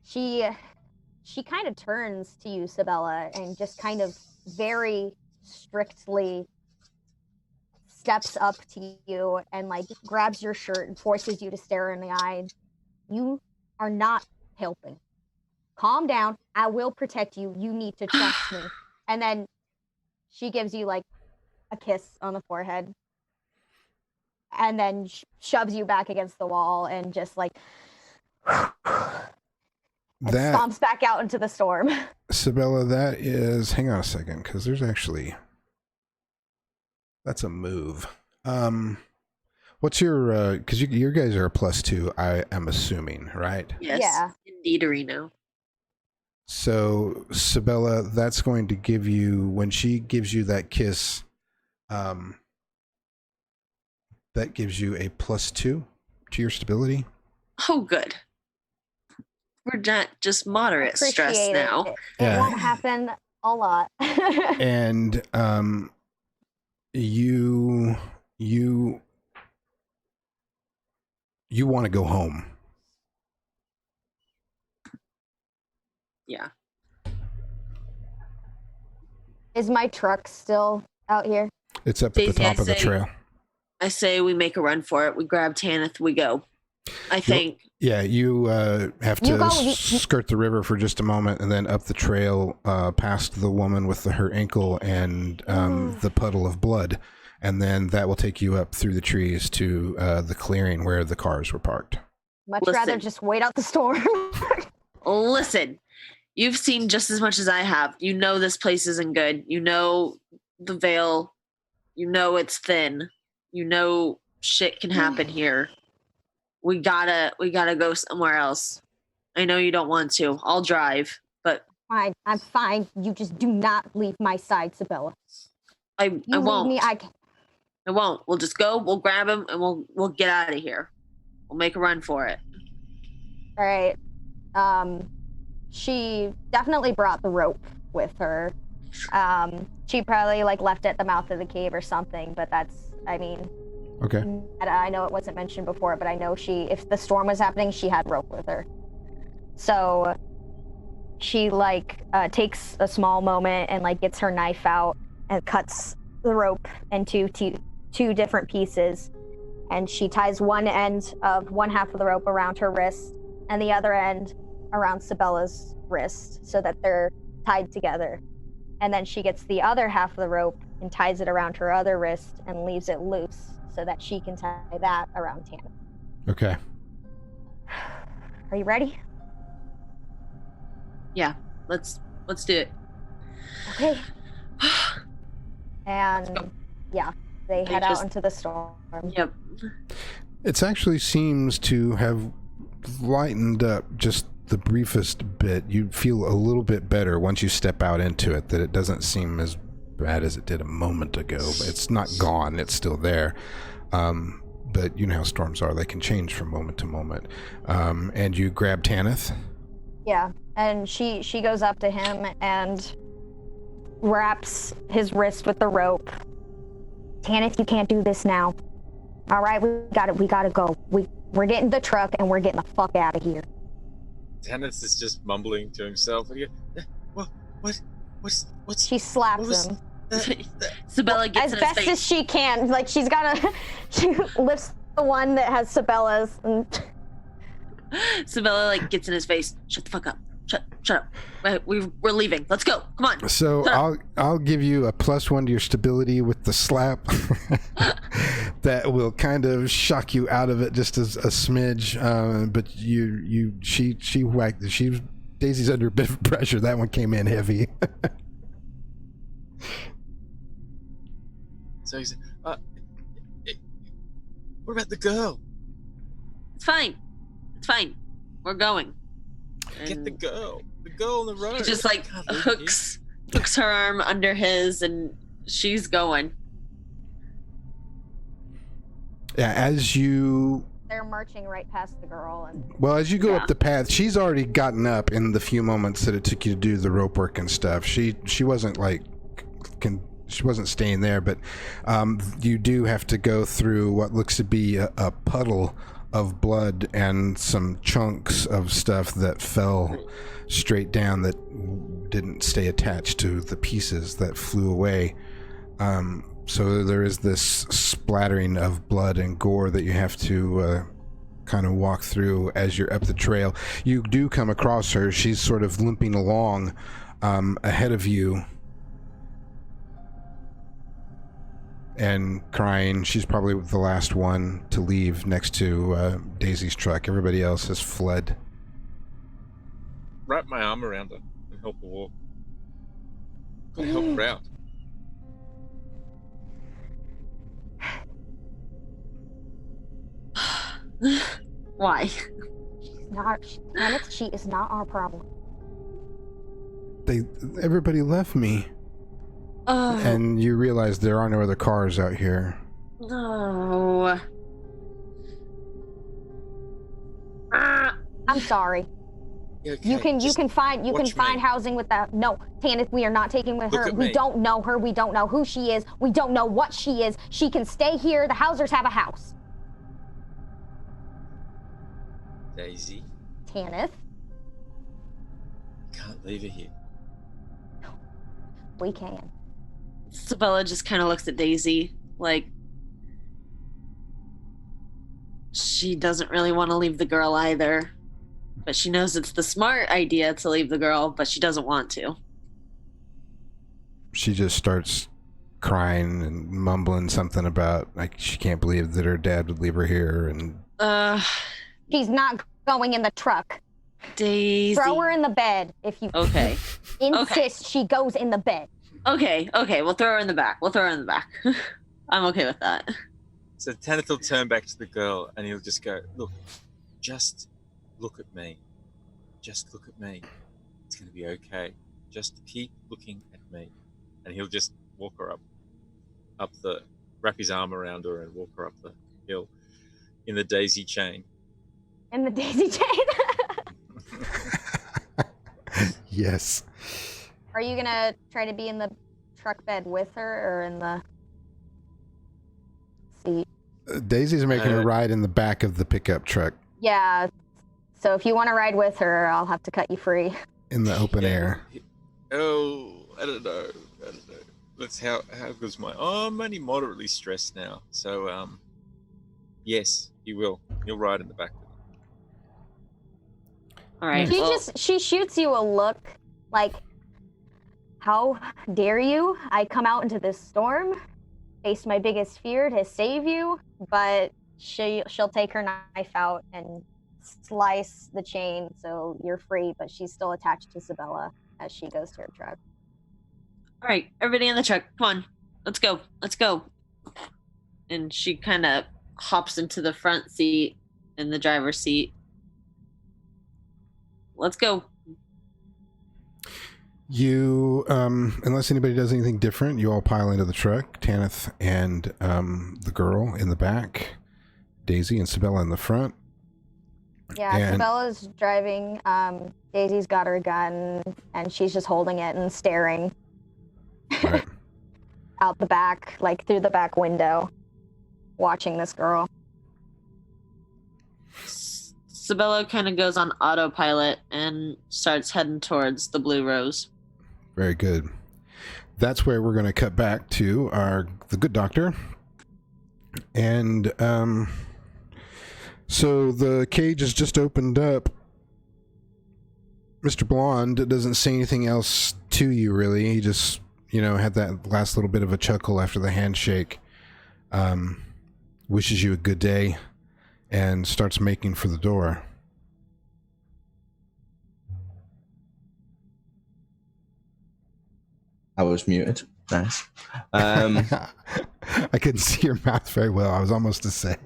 Speaker 4: She kind of turns to you, Sabella, and just kind of very strictly steps up to you and like grabs your shirt and forces you to stare her in the eye. You are not helping. Calm down. I will protect you. You need to trust me. And then she gives you like a kiss on the forehead. And then shoves you back against the wall and just like stomps back out into the storm.
Speaker 1: Sabella, that is... Hang on a second, because there's actually... That's a move. What's your... Because you guys are a +2, I am assuming, right?
Speaker 2: Yes.
Speaker 4: Yeah.
Speaker 2: Indeed, Reno.
Speaker 1: So, Sabella, that's going to give you... When she gives you that kiss, that gives you a +2 to your stability.
Speaker 2: Oh, good. We're not just moderate stress now.
Speaker 4: It won't happen a lot.
Speaker 1: And you want to go home.
Speaker 2: Yeah.
Speaker 4: Is my truck still out here?
Speaker 1: It's up at the top of the trail.
Speaker 2: I say we make a run for it. We grab Tanith, we go. I think.
Speaker 1: Yeah, you have to skirt the river for just a moment and then up the trail past the woman with her ankle and the puddle of blood. And then that will take you up through the trees to the clearing where the cars were parked.
Speaker 4: Much rather just wait out the storm.
Speaker 2: Listen, you've seen just as much as I have. You know this place isn't good. You know the veil. You know it's thin. You know shit can happen here. We gotta go somewhere else. I know you don't want to. I'll drive, but
Speaker 4: fine. I'm fine. You just do not leave my side, Sabella.
Speaker 2: I won't. I won't. We'll just go. We'll grab him, and we'll get out of here. We'll make a run for it.
Speaker 4: All right. She definitely brought the rope with her. She probably like left it at the mouth of the cave or something. But
Speaker 1: okay.
Speaker 4: I know it wasn't mentioned before, but I know if the storm was happening, she had rope with her. So she takes a small moment and gets her knife out and cuts the rope into two different pieces. And she ties one end of one half of the rope around her wrist and the other end around Sabella's wrist so that they're tied together. And then she gets the other half of the rope and ties it around her other wrist and leaves it loose so that she can tie that around Tana.
Speaker 1: Okay.
Speaker 4: Are you ready?
Speaker 2: Yeah, let's do it.
Speaker 4: Okay. And yeah, they head out into the storm.
Speaker 2: Yep.
Speaker 1: It actually seems to have lightened up just the briefest bit. You feel a little bit better once you step out into it, that it doesn't seem as bad as it did a moment ago, but it's not gone. It's still there. But you know how storms are. They can change from moment to moment. And you grab Tanith?
Speaker 4: Yeah, and she goes up to him and wraps his wrist with the rope. Tanith, you can't do this now. All right, we gotta go. We're getting the truck and we're getting the fuck out of here.
Speaker 3: Tanith is just mumbling to himself. What's
Speaker 4: she slaps him.
Speaker 2: Sabella gets
Speaker 4: as best
Speaker 2: in his face.
Speaker 4: As she can. She lifts the one that has Sabella's. And
Speaker 2: Sabella gets in his face. Shut the fuck up. Shut up. We're leaving. Let's go. Come on.
Speaker 1: So I'll give you a +1 to your stability with the slap. That will kind of shock you out of it just as a smidge. But she whacked. Daisy's under a bit of pressure. That one came in heavy.
Speaker 3: So he said, what about the girl?
Speaker 2: It's fine. We're going.
Speaker 3: Get the girl on the road.
Speaker 2: She just hooks her arm under his and she's going.
Speaker 1: Yeah,
Speaker 4: they're marching right past the girl.
Speaker 1: As you go up the path, she's already gotten up in the few moments that it took you to do the rope work and stuff. She wasn't she wasn't staying there, but you do have to go through what looks to be a puddle of blood and some chunks of stuff that fell straight down that didn't stay attached to the pieces that flew away. So there is this splattering of blood and gore that you have to kind of walk through as you're up the trail. You do come across her. She's sort of limping along ahead of you and crying. She's probably the last one to leave next to Daisy's truck. Everybody else has fled.
Speaker 3: Wrap my arm around her and help her walk. Gotta help her out.
Speaker 2: Why?
Speaker 4: She is not our problem.
Speaker 1: Everybody left me. And you realize there are no other cars out here.
Speaker 2: No.
Speaker 4: I'm sorry.
Speaker 3: Okay,
Speaker 4: You can find housing with that. No, Tanith, we are not taking with her. We don't know her. We don't know who she is. We don't know what she is. She can stay here. The Housers have a house.
Speaker 3: Daisy.
Speaker 4: Tanith.
Speaker 3: Can't leave her here.
Speaker 4: We can.
Speaker 2: Sabella just kind of looks at Daisy like she doesn't really want to leave the girl either, but she knows it's the smart idea to leave the girl, but she doesn't want to.
Speaker 1: She just starts crying and mumbling something about like she can't believe that her dad would leave her here, and
Speaker 4: she's not going in the truck.
Speaker 2: Daisy,
Speaker 4: throw her in the bed if you insist. She goes in the bed.
Speaker 2: Okay, we'll throw her in the back. I'm okay with that.
Speaker 3: So Tanith will turn back to the girl and he'll just go, look, just look at me. Just look at me. It's going to be okay. Just keep looking at me. And he'll just walk her wrap his arm around her and walk her up the hill in the daisy chain.
Speaker 4: In the daisy chain?
Speaker 1: Yes.
Speaker 4: Are you going to try to be in the truck bed with her or in the seat?
Speaker 1: Daisy's making a ride in the back of the pickup truck.
Speaker 4: Yeah. So if you want to ride with her, I'll have to cut you free.
Speaker 1: In the open air.
Speaker 3: Oh, I don't know. That's how goes my... Oh, I'm only moderately stressed now. So, yes, you will. You'll ride in the back.
Speaker 2: All right.
Speaker 4: She shoots you a look like, how dare you? I come out into this storm, face my biggest fear to save you, but she'll take her knife out and slice the chain so you're free, but she's still attached to Sabella as she goes to her truck.
Speaker 2: All right, everybody in the truck, come on, let's go. And she kind of hops into the front seat in the driver's seat. Let's go.
Speaker 1: You, unless anybody does anything different, you all pile into the truck. Tanith and the girl in the back, Daisy and Sabella in the front.
Speaker 4: Yeah, Sabella's driving. Daisy's got her gun, and she's just holding it and staring
Speaker 1: right.
Speaker 4: out the back, like through the back window, watching this girl.
Speaker 2: Sabella kind of goes on autopilot and starts heading towards the Blue Rose.
Speaker 1: Very good. That's where we're going to cut back to the good doctor. And so the cage is just opened up. Mr. Blonde doesn't say anything else to you, really. He just, had that last little bit of a chuckle after the handshake. Wishes you a good day and starts making for the door.
Speaker 5: I was muted. Nice.
Speaker 1: I couldn't see your mouth very well. I was almost to say.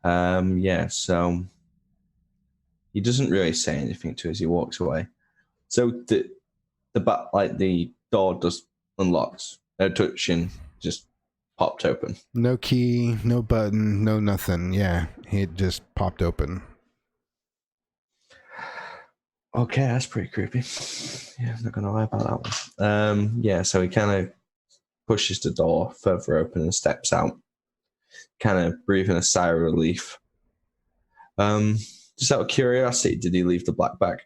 Speaker 5: Yeah, so he doesn't really say anything to us. He walks away. So the door just unlocks. No touching, just popped open.
Speaker 1: No key, no button, no nothing. Yeah, it just popped open.
Speaker 5: Okay, that's pretty creepy. Yeah, I'm not gonna lie about that one. Yeah, so he kind of pushes the door further open and steps out, kind of breathing a sigh of relief. Just out of curiosity, did he leave the black bag?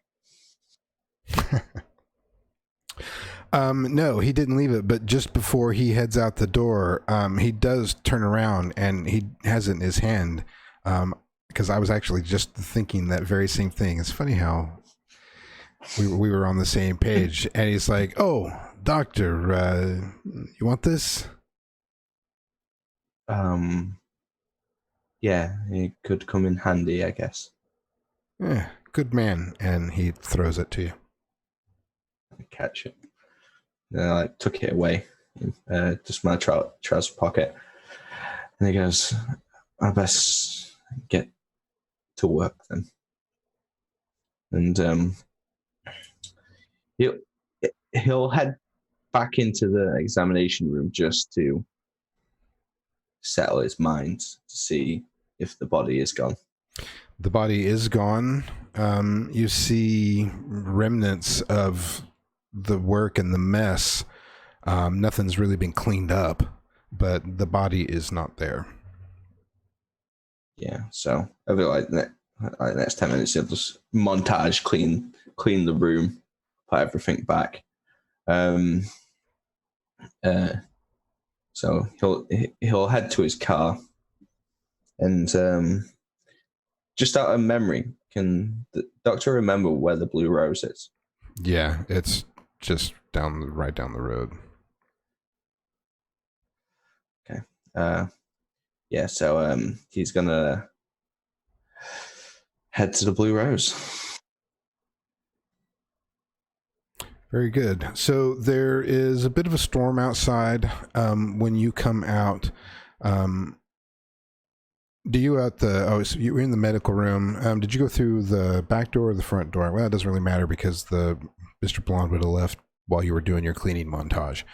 Speaker 1: No, he didn't leave it, but just before he heads out the door, he does turn around and he has it in his hand. Because I was actually just thinking that very same thing. It's funny how we were on the same page. And he's like, "Oh, doctor, you want this?"
Speaker 5: Yeah, it could come in handy, I guess.
Speaker 1: Yeah, good man. And he throws it to you.
Speaker 5: I catch it. And I took it away, just my trouser pocket. And he goes, "I best get to work then." And he'll head back into the examination room just to settle his mind to see if the body is gone.
Speaker 1: The body is gone. You see remnants of the work and the mess. Nothing's really been cleaned up, but the body is not there.
Speaker 5: Yeah, so over like the next 10 minutes, he'll just montage, clean the room, put everything back. So he'll head to his car, and just out of memory, can the doctor remember where the Blue Rose is?
Speaker 1: Yeah, it's just right down the road.
Speaker 5: Okay. Yeah, so he's gonna head to the Blue Rose.
Speaker 1: Very good. So there is a bit of a storm outside. When you come out, do you so you were in the medical room. Did you go through the back door or the front door? Well, it doesn't really matter because Mr. Blonde would have left while you were doing your cleaning montage.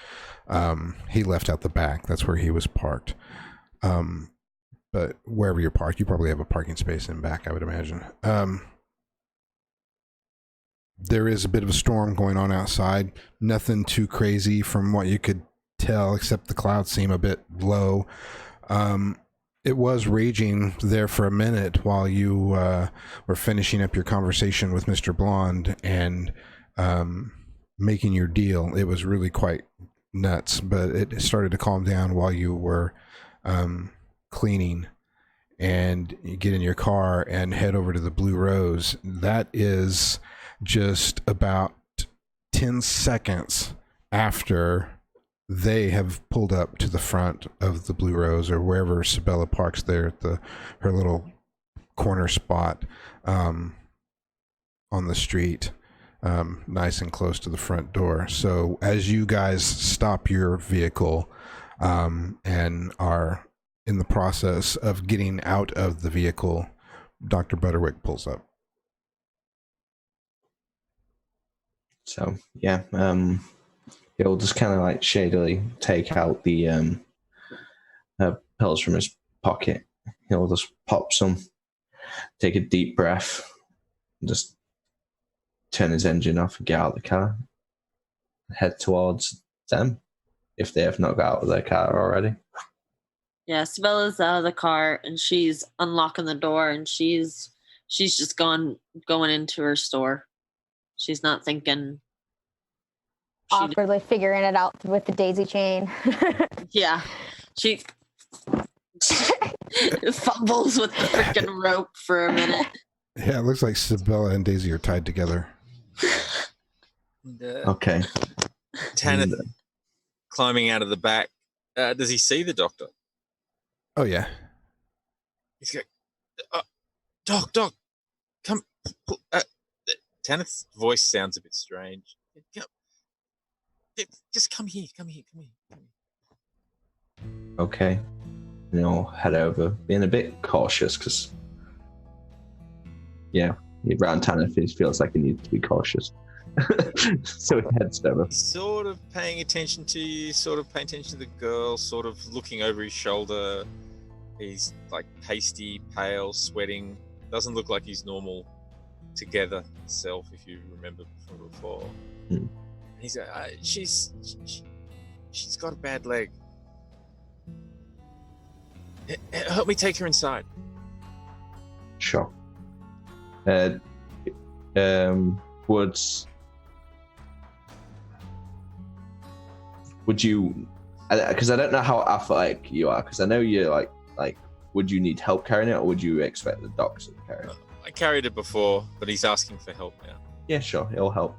Speaker 1: He left out the back. That's where he was parked. But wherever you're parked, you probably have a parking space in back, I would imagine. There is a bit of a storm going on outside. Nothing too crazy from what you could tell, except the clouds seem a bit low. It was raging there for a minute while you were finishing up your conversation with Mr. Blonde and making your deal. It was really quite nuts, but it started to calm down while you were cleaning. And you get in your car and head over to the Blue Rose. That is just about 10 seconds after they have pulled up to the front of the Blue Rose, or wherever Sabella parks there at her little corner spot on the street, nice and close to the front door. So as you guys stop your vehicle and are in the process of getting out of the vehicle, Dr. Butterwick pulls up.
Speaker 5: So yeah, he'll just kind of like shadily take out the pills from his pocket. He'll just pop some, take a deep breath, and just turn his engine off and get out of the car, head towards them if they have not got out of their car already.
Speaker 2: Yeah, Sabella's out of the car and she's unlocking the door and she's just going into her store. She's not thinking.
Speaker 4: Awkwardly figuring it out with the daisy chain.
Speaker 2: Yeah. She fumbles with the freaking rope for a minute.
Speaker 1: Yeah, it looks like Sabella and Daisy are tied together.
Speaker 5: Okay.
Speaker 3: Tanith climbing out of the back. Does he see the doctor?
Speaker 1: Oh, yeah.
Speaker 3: He's going, Doc, come. Tanith's voice sounds a bit strange. Just come here.
Speaker 5: Okay. Head over, being a bit cautious because, yeah, around Tanith, he feels like he needs to be cautious. So he heads over.
Speaker 3: He's sort of paying attention to you, sort of paying attention to the girl, sort of looking over his shoulder. He's like pasty, pale, sweating. Doesn't look like his normal together self, if you remember from before.
Speaker 5: Hmm.
Speaker 3: He's like, She's got a bad leg. Help me take her inside.
Speaker 5: Sure. Would you? Because I don't know how athletic you are. Because I know you're like. Would you need help carrying it, or would you expect the doctor to carry it?
Speaker 3: I carried it before, but he's asking for help now.
Speaker 5: Yeah, sure, it'll help.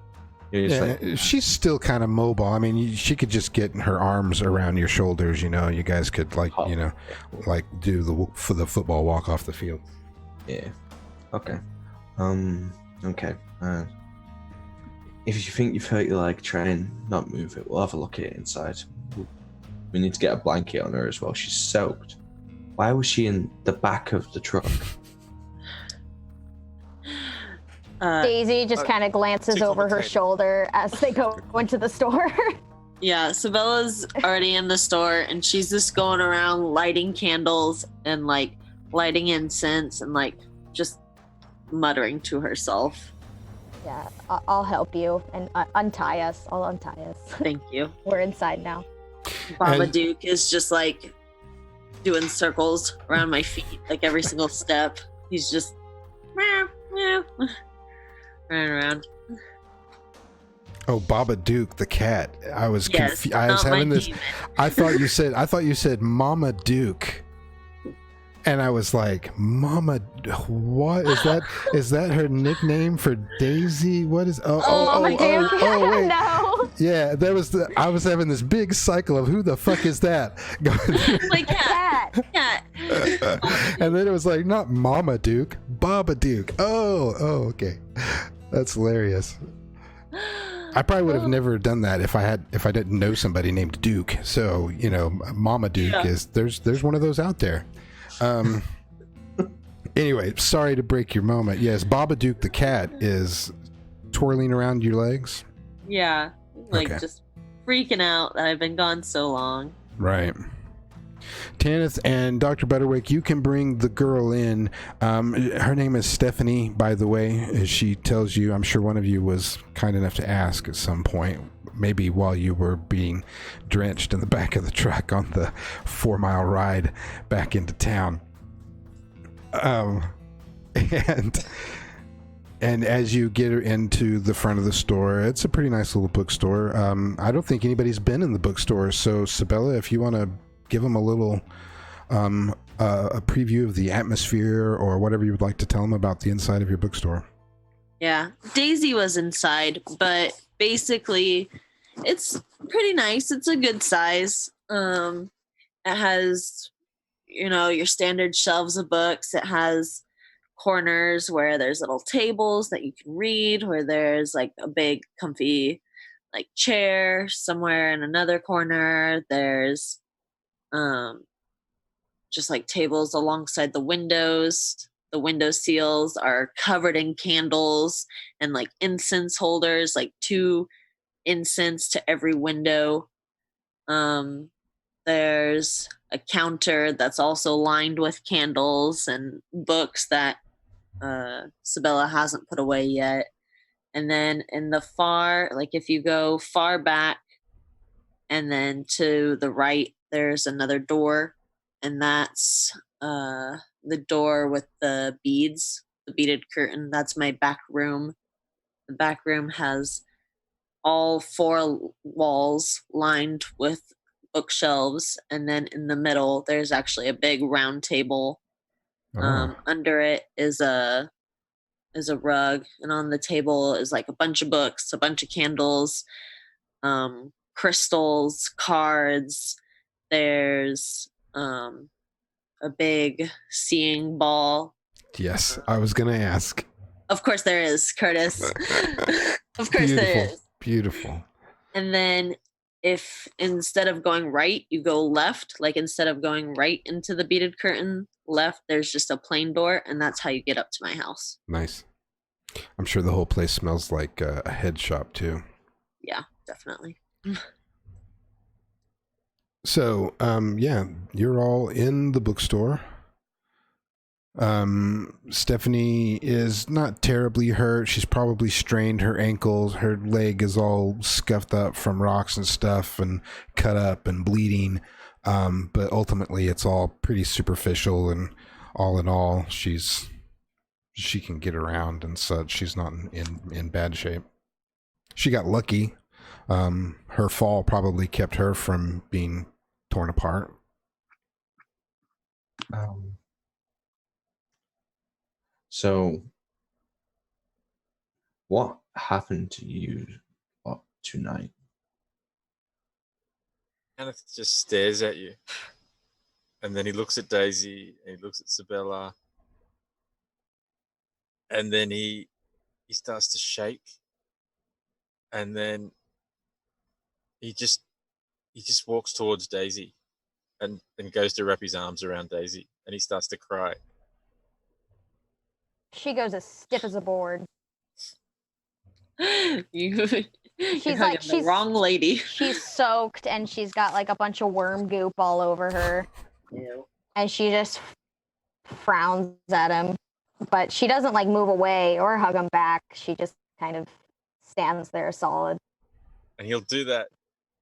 Speaker 1: She's still kind of mobile. I mean, she could just get her arms around your shoulders. You know, you guys could do the football walk off the field.
Speaker 5: Yeah. Okay. Okay. If you think you've hurt your leg, try and not move it. We'll have a look at it inside. We need to get a blanket on her as well. She's soaked. Why was she in the back of the truck?
Speaker 4: Daisy just kind of glances over her shoulder as they go into the store.
Speaker 2: Yeah, Sabella's already in the store, and she's just going around lighting candles and like lighting incense and like just muttering to herself.
Speaker 4: Yeah, I'll help you and untie us. I'll untie us.
Speaker 2: Thank you.
Speaker 4: We're inside now.
Speaker 2: Babadook is just like doing circles around my feet, like every single step. He's just meow, meow, running around.
Speaker 1: Oh, Babadook the cat. I was confused. I was having this.
Speaker 2: Demon.
Speaker 1: I thought you said Mama Duke, and I was like, Mama. What is that? Is that her nickname for Daisy? What is?
Speaker 4: Mama Duke.
Speaker 1: Wait.
Speaker 4: No.
Speaker 1: Yeah, that was I was having this big cycle of who the fuck is that?
Speaker 2: Like cat.
Speaker 1: And then it was like not Mama Duke, Babadook. Oh, okay, that's hilarious. I probably would have never done that if I didn't know somebody named Duke. So, you know, Mama Duke is there's one of those out there. Anyway, sorry to break your moment. Yes, Babadook the cat is twirling around your legs.
Speaker 2: Yeah, just freaking out that I've been gone so long.
Speaker 1: Right. Tanith and Dr. Butterwick, you can bring the girl in. Her name is Stephanie, by the way, as she tells you. I'm sure one of you was kind enough to ask at some point, maybe while you were being drenched in the back of the truck on the 4-mile ride back into town. And as you get her into the front of the store, it's a pretty nice little bookstore. I don't think anybody's been in the bookstore, so Sabella, if you want to give them a little a preview of the atmosphere or whatever you would like to tell them about the inside of your bookstore.
Speaker 2: Yeah, Daisy was inside, but basically it's pretty nice. It's a good size. It has, your standard shelves of books. It has corners where there's little tables that you can read, where there's like a big comfy like chair somewhere in another corner. There's just like tables alongside the windows. The window seals are covered in candles and like incense holders, like 2 incense to every window. There's a counter that's also lined with candles and books that Sabella hasn't put away yet. And then in the if you go far back and then to the right, there's another door, and that's the door with the beads, the beaded curtain. That's my back room. The back room has all 4 walls lined with bookshelves, and then in the middle there's actually a big round table. Under it is a rug, and on the table is like a bunch of books, a bunch of candles, crystals, cards. There's a big seeing ball.
Speaker 1: Yes, I was gonna ask.
Speaker 2: Of course there is, Curtis. Of course there is.
Speaker 1: Beautiful.
Speaker 2: And then if instead of going right, you go left, like instead of going right into the beaded curtain, left, there's just a plain door, and that's how you get up to my house.
Speaker 1: Nice. I'm sure the whole place smells like a head shop too.
Speaker 2: Yeah, definitely.
Speaker 1: So, yeah, you're all in the bookstore. Stephanie is not terribly hurt. She's probably strained her ankles. Her leg is all scuffed up from rocks and stuff and cut up and bleeding. But ultimately it's all pretty superficial, and all in all, she can get around and such. She's not in bad shape. She got lucky. Her fall probably kept her from being torn apart.
Speaker 5: So, what happened to you tonight?
Speaker 3: Kenneth just stares at you. And then he looks at Daisy, and he looks at Sabella. And then he starts to shake. And then he just walks towards Daisy and goes to wrap his arms around Daisy, and he starts to cry.
Speaker 4: She goes as stiff as a board.
Speaker 2: She's
Speaker 4: she's
Speaker 2: wrong lady.
Speaker 4: She's soaked, and she's got like a bunch of worm goop all over her.
Speaker 2: Ew.
Speaker 4: And she just frowns at him, but she doesn't like move away or hug him back. She just kind of stands there solid.
Speaker 3: And he'll do that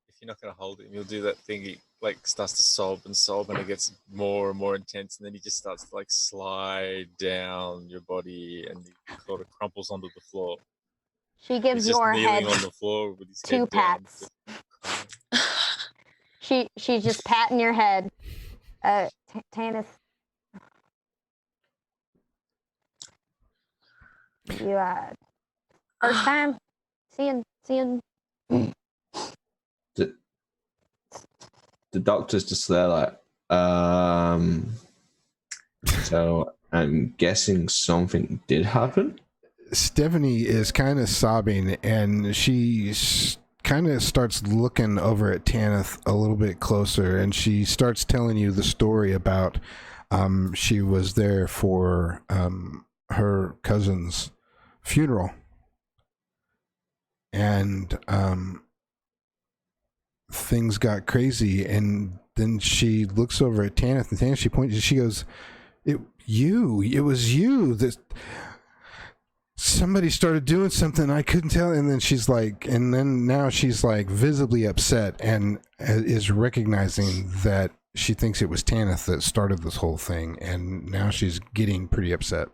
Speaker 3: if you're not going to hold him. He'll do that thing. He like starts to sob, and it gets more and more intense, and then he just starts to like slide down your body, and he sort of crumples onto the floor.
Speaker 4: She gives
Speaker 3: He's
Speaker 4: your
Speaker 3: just
Speaker 4: head
Speaker 3: kneeling on the floor with his
Speaker 4: 2
Speaker 3: head down,
Speaker 4: pats.
Speaker 3: just
Speaker 4: She's just patting your head. Tanith, you first time seeing.
Speaker 5: The doctor's just there like, so I'm guessing something did happen?
Speaker 1: Stephanie is kind of sobbing, and she kind of starts looking over at Tanith a little bit closer, and she starts telling you the story about she was there for her cousin's funeral, and things got crazy. And then she looks over at Tanith, and Tanith, she points, she goes, it was you that somebody started doing something I couldn't tell. And then she's like, and then now she's like visibly upset and is recognizing that she thinks it was Tanith that started this whole thing, and now she's getting pretty upset.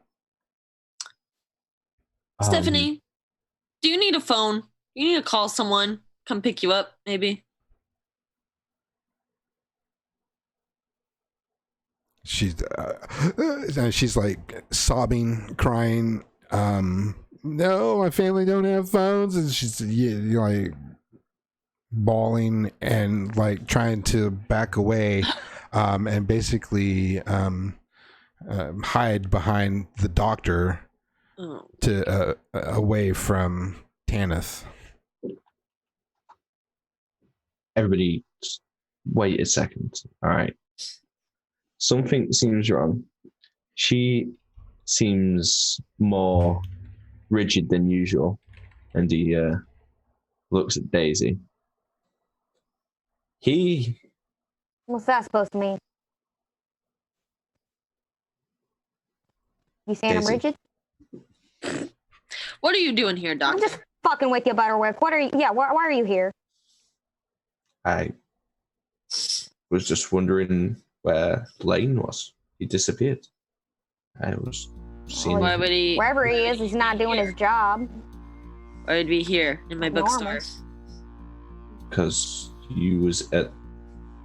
Speaker 2: Stephanie, do you need a phone? You need to call someone, come pick you up, maybe.
Speaker 1: She's like sobbing, crying. No, my family don't have phones, and she's like bawling and like trying to back away, and basically hide behind the doctor to away from Tanith.
Speaker 5: Everybody, just wait a second. All right. Something seems wrong. She seems more rigid than usual, and he looks at Daisy.
Speaker 4: What's that supposed to mean? You saying
Speaker 5: Daisy.
Speaker 4: I'm rigid?
Speaker 2: What are you doing here, Doctor?
Speaker 4: I'm just fucking with you, Butterwick. What are you? Yeah, why are you here?
Speaker 5: I was just wondering where Lane was. He disappeared. I was seeing.
Speaker 2: Why would he?
Speaker 4: Wherever he is, he's not doing his job.
Speaker 2: Why would be here in my bookstore?
Speaker 5: Because you was at,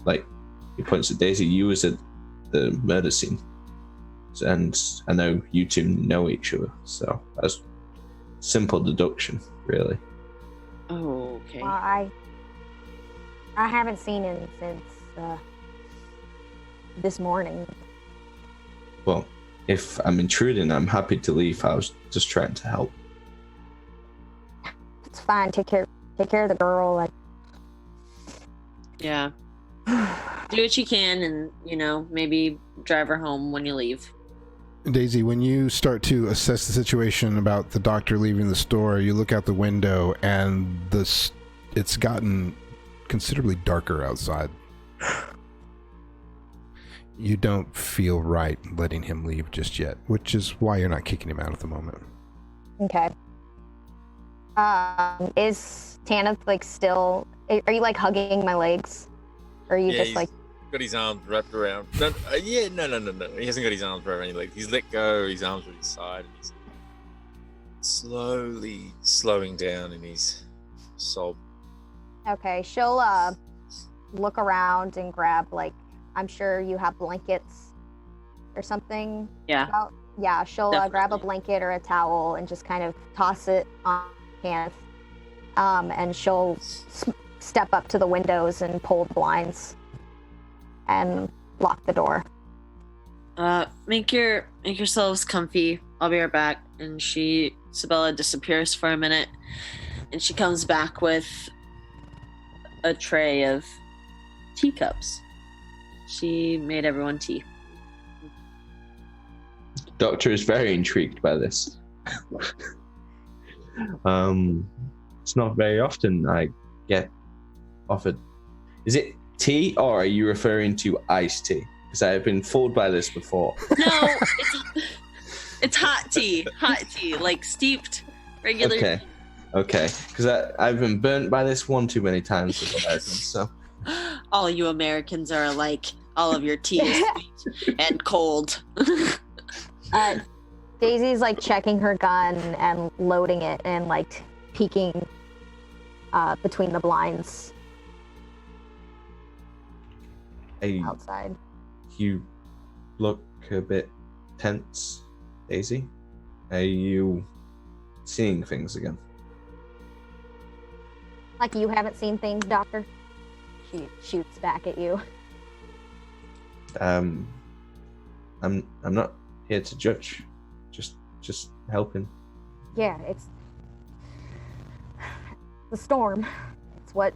Speaker 5: like, he points at Daisy. You was at the murder scene, and I know you two know each other, so that's simple deduction, really.
Speaker 2: Oh, okay.
Speaker 4: Well, I haven't seen him since this morning.
Speaker 5: Well, if I'm intruding, I'm happy to leave. I was just trying to help.
Speaker 4: It's fine. Take care of the girl. Like,
Speaker 2: Yeah. Do what you can, and maybe drive her home when you leave.
Speaker 1: Daisy, when you start to assess the situation about the doctor leaving the store, you look out the window, and it's gotten considerably darker outside. you don't feel right letting him leave just yet, which is why you're not kicking him out at the moment.
Speaker 4: Okay. Is Tanith like still? Are you like hugging my legs, or are you just like?
Speaker 3: Got his arms wrapped around. No. He hasn't got his arms wrapped around any legs. He's let go. His arms are at his side, and he's slowly slowing down in his sob.
Speaker 4: Okay, she'll look around and grab like, I'm sure you have blankets or something.
Speaker 2: Yeah.
Speaker 4: Yeah, she'll grab a blanket or a towel and just kind of toss it on Tanith. And she'll step up to the windows and pull the blinds and lock the door.
Speaker 2: Make yourselves comfy. I'll be right back. And Sabella disappears for a minute, and she comes back with a tray of teacups. She made everyone tea.
Speaker 5: Doctor is very intrigued by this. It's not very often I get offered. Is it tea, or are you referring to iced tea? Because I have been fooled by this before.
Speaker 2: No, it's hot tea, like steeped regular.
Speaker 5: Okay, because I've been burnt by this one too many times with Americans. So
Speaker 2: all you Americans are alike. All of your tea is sweet and cold.
Speaker 4: Daisy's like checking her gun and loading it and like peeking between the blinds outside.
Speaker 5: You look a bit tense, Daisy. Are you seeing things again?
Speaker 4: Like you haven't seen things, Doctor? She shoots back at you.
Speaker 5: I'm not here to judge. Just helping.
Speaker 4: Yeah, it's the storm. It's what.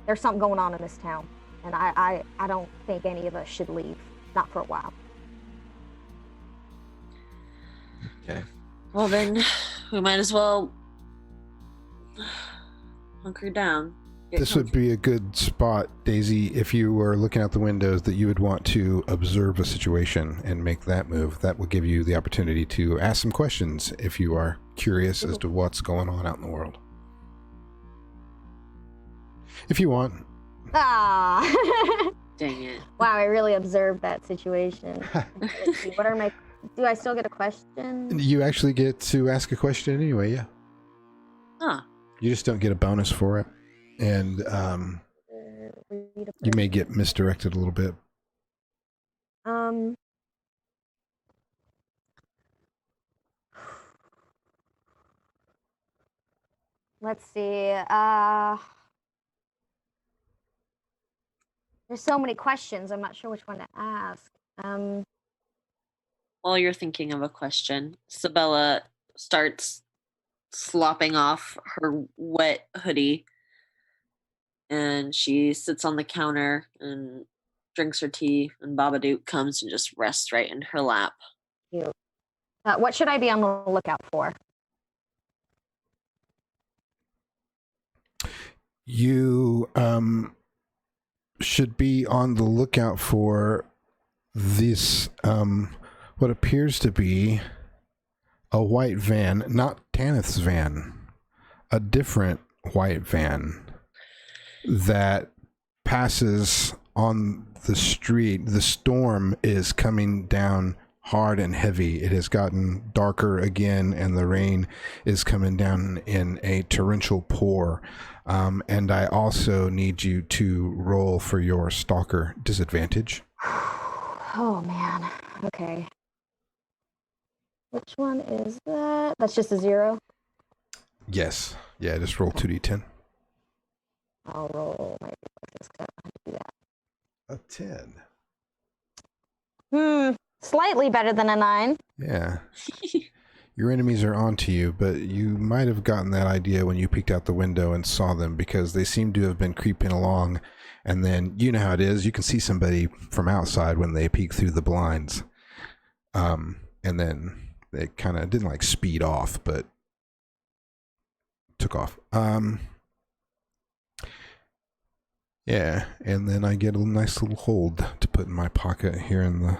Speaker 4: There's something going on in this town, and I don't think any of us should leave. Not for a while.
Speaker 5: Okay.
Speaker 2: Well then, we might as well hunker down.
Speaker 1: This would be a good spot, Daisy, if you were looking out the windows, that you would want to observe a situation and make that move. That will give you the opportunity to ask some questions if you are curious as to what's going on out in the world. If you want.
Speaker 4: Ah.
Speaker 2: Dang it.
Speaker 4: Wow, I really observed that situation. Let's see, do I still get a question?
Speaker 1: You actually get to ask a question anyway, yeah.
Speaker 2: Huh.
Speaker 1: You just don't get a bonus for it. And you may get misdirected a little bit.
Speaker 4: Let's see. There's so many questions. I'm not sure which one to ask.
Speaker 2: While you're thinking of a question, Sabella starts slopping off her wet hoodie, and she sits on the counter and drinks her tea, and Babadook comes and just rests right in her lap.
Speaker 4: Cute. What should I be on the lookout for?
Speaker 1: You should be on the lookout for this, what appears to be a white van, not Tanith's van, a different white van that passes on the street. The storm is coming down hard and heavy. It has gotten darker again, and the rain is coming down in a torrential pour. And I also need you to roll for your stalker disadvantage.
Speaker 4: Oh, man. Okay. Which one is that? That's just a 0?
Speaker 1: Yes. Yeah, just roll 2d10.
Speaker 4: I'll roll my reflexes because I don't have to do that.
Speaker 1: A 10.
Speaker 4: Slightly better than a 9.
Speaker 1: Yeah. Your enemies are onto you, but you might have gotten that idea when you peeked out the window and saw them, because they seem to have been creeping along, and then you know how it is. You can see somebody from outside when they peek through the blinds. And then they kind of didn't like speed off, but took off. Yeah, and then I get a nice little hold to put in my pocket here in the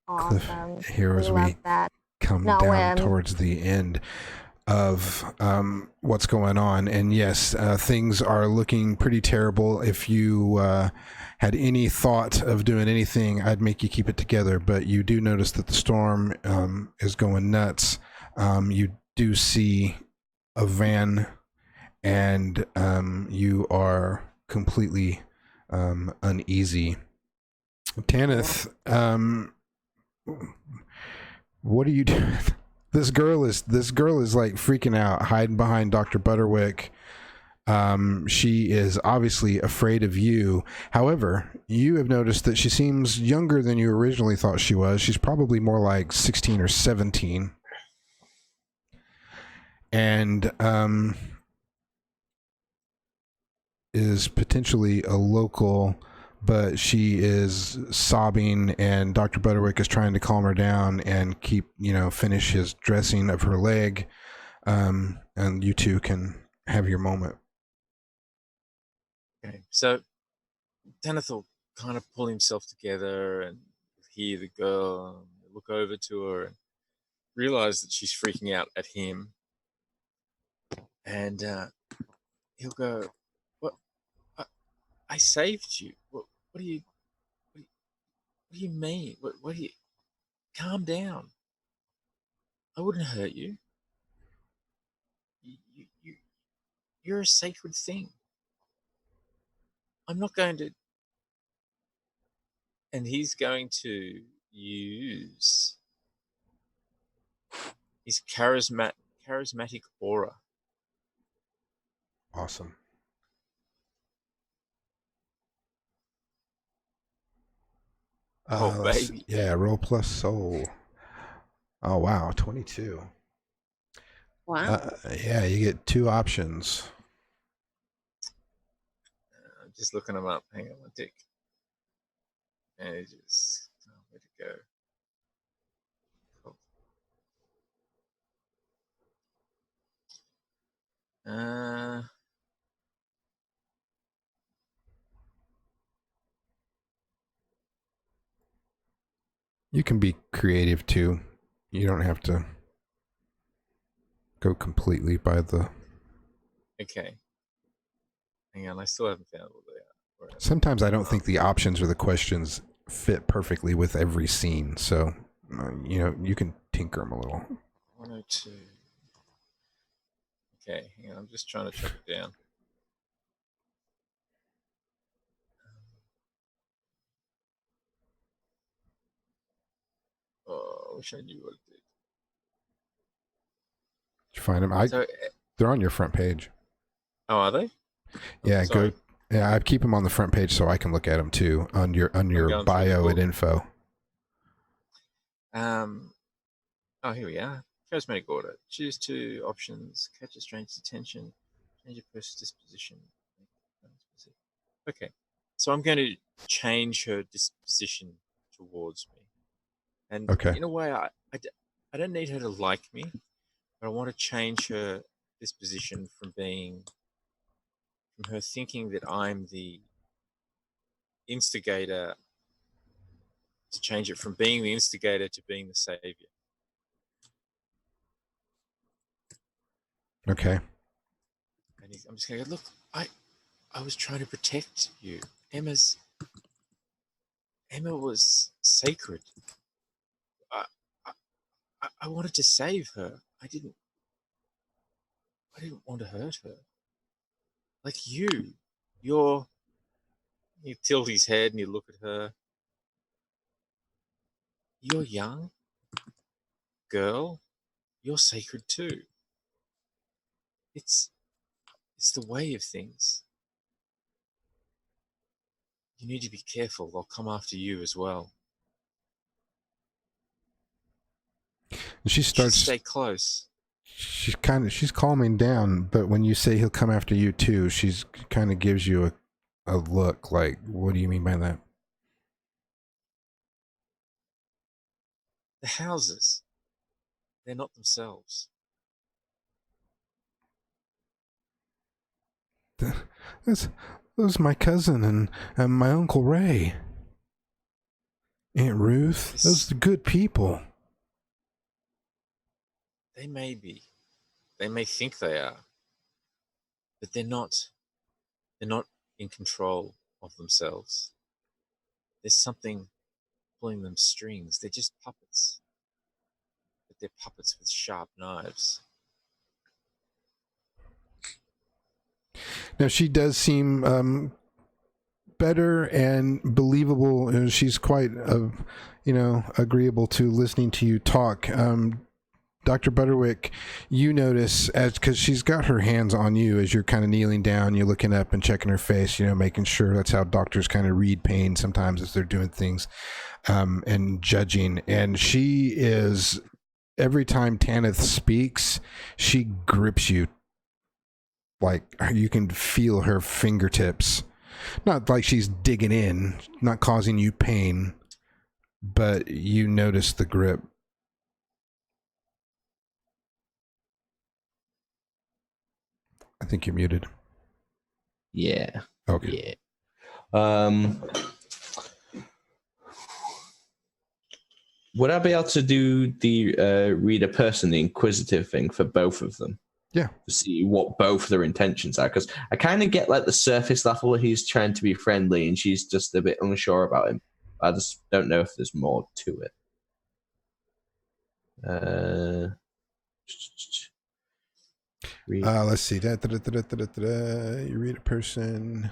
Speaker 1: cliff
Speaker 4: Awesome.
Speaker 1: here as we
Speaker 4: love that.
Speaker 1: come
Speaker 4: No,
Speaker 1: down towards the end of what's going on. And yes, things are looking pretty terrible. If you had any thought of doing anything, I'd make you keep it together. But you do notice that the storm is going nuts. You do see a van, and you are completely uneasy. Tanith, what are you doing? This girl is like freaking out, hiding behind Dr. Butterwick. She is obviously afraid of you. However, you have noticed that she seems younger than you originally thought she was. She's probably more like 16 or 17. And is potentially a local, but she is sobbing, and Dr. Butterwick is trying to calm her down and finish his dressing of her leg. And you two can have your moment.
Speaker 3: Okay, so Tanith will kind of pull himself together and hear the girl, look over to her and realize that she's freaking out at him. And he'll go, "What? I saved you. What do you mean? What do you? Calm down. I wouldn't hurt you. You're a sacred thing. I'm not going to." And he's going to use his charismatic aura.
Speaker 1: Awesome.
Speaker 3: Oh, baby.
Speaker 1: Yeah, roll plus soul. Oh, wow, 22.
Speaker 2: Wow.
Speaker 1: Yeah, you get two options.
Speaker 3: I'm just looking them up. Hang on, my dick. And it just, where'd it go?
Speaker 1: You can be creative too. You don't have to go completely by the...
Speaker 3: Okay. Hang on, I still haven't found what they are.
Speaker 1: Sometimes I don't think the options or the questions fit perfectly with every scene, so you can tinker them a little.
Speaker 3: 102. Okay, hang on, I'm just trying to track it down. Oh, I wish I knew what it did.
Speaker 1: Did you find them? They're on your front page.
Speaker 3: Oh, are they?
Speaker 1: Yeah, go. Yeah, I keep them on the front page so I can look at them too on your bio and info.
Speaker 3: Oh, here we are. Charismatic order. Choose two options. Catch a stranger's attention. Change a person's disposition. Okay, so I'm going to change her disposition towards me. And in a way, I don't need her to like me, but I want to change her disposition from her thinking that I'm the instigator, to change it from being the instigator to being the savior.
Speaker 1: Okay.
Speaker 3: And I'm just going to go, look, I was trying to protect you. Emma was sacred. I wanted to save her. I didn't want to hurt her. Like you tilt his head and you look at her. You're young, girl. You're sacred too. It's the way of things. You need to be careful. They'll come after you as well.
Speaker 1: She starts.
Speaker 3: Stay close.
Speaker 1: She's calming down, but when you say he'll come after you too, she's kind of gives you a look like, what do you mean by that?
Speaker 3: The houses, they're not themselves.
Speaker 1: That was my cousin and my Uncle Ray. Aunt Ruth. Those are good people.
Speaker 3: They may be. They may think they are. But they're not. They're not in control of themselves. There's something pulling them strings. They're just puppets. But they're puppets with sharp knives.
Speaker 1: Now, she does seem better and believable, and she's quite, agreeable to listening to you talk. Dr. Butterwick, you notice, because she's got her hands on you as you're kind of kneeling down, you're looking up and checking her face, making sure. That's how doctors kind of read pain sometimes as they're doing things, and judging. And she is, every time Tanith speaks, she grips you. Like, you can feel her fingertips. Not like she's digging in, not causing you pain, but you notice the grip. I think you're muted.
Speaker 5: Yeah.
Speaker 1: Okay.
Speaker 5: Yeah. Would I be able to do the read a person, the inquisitive thing for both of them?
Speaker 1: Yeah.
Speaker 5: To see what both their intentions are, because I kind of get like the surface level. He's trying to be friendly, and she's just a bit unsure about him. I just don't know if there's more to it.
Speaker 1: Let's see. You read a person.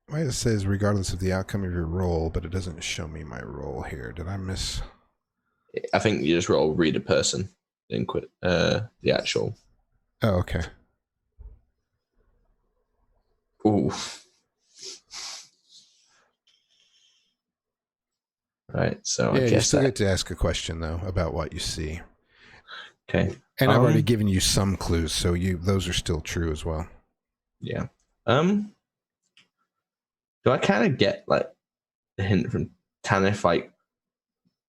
Speaker 1: It says regardless of the outcome of your roll, but it doesn't show me my roll here. Did I miss?
Speaker 5: I think you just roll read a person, then quit the actual.
Speaker 1: Oh, okay.
Speaker 5: Ooh. Right, so
Speaker 1: yeah,
Speaker 5: I guess
Speaker 1: you still get to ask a question though about what you see.
Speaker 5: Okay,
Speaker 1: and I've already given you some clues, so those are still true as well.
Speaker 5: Yeah. Do I kind of get like a hint from Tanith, like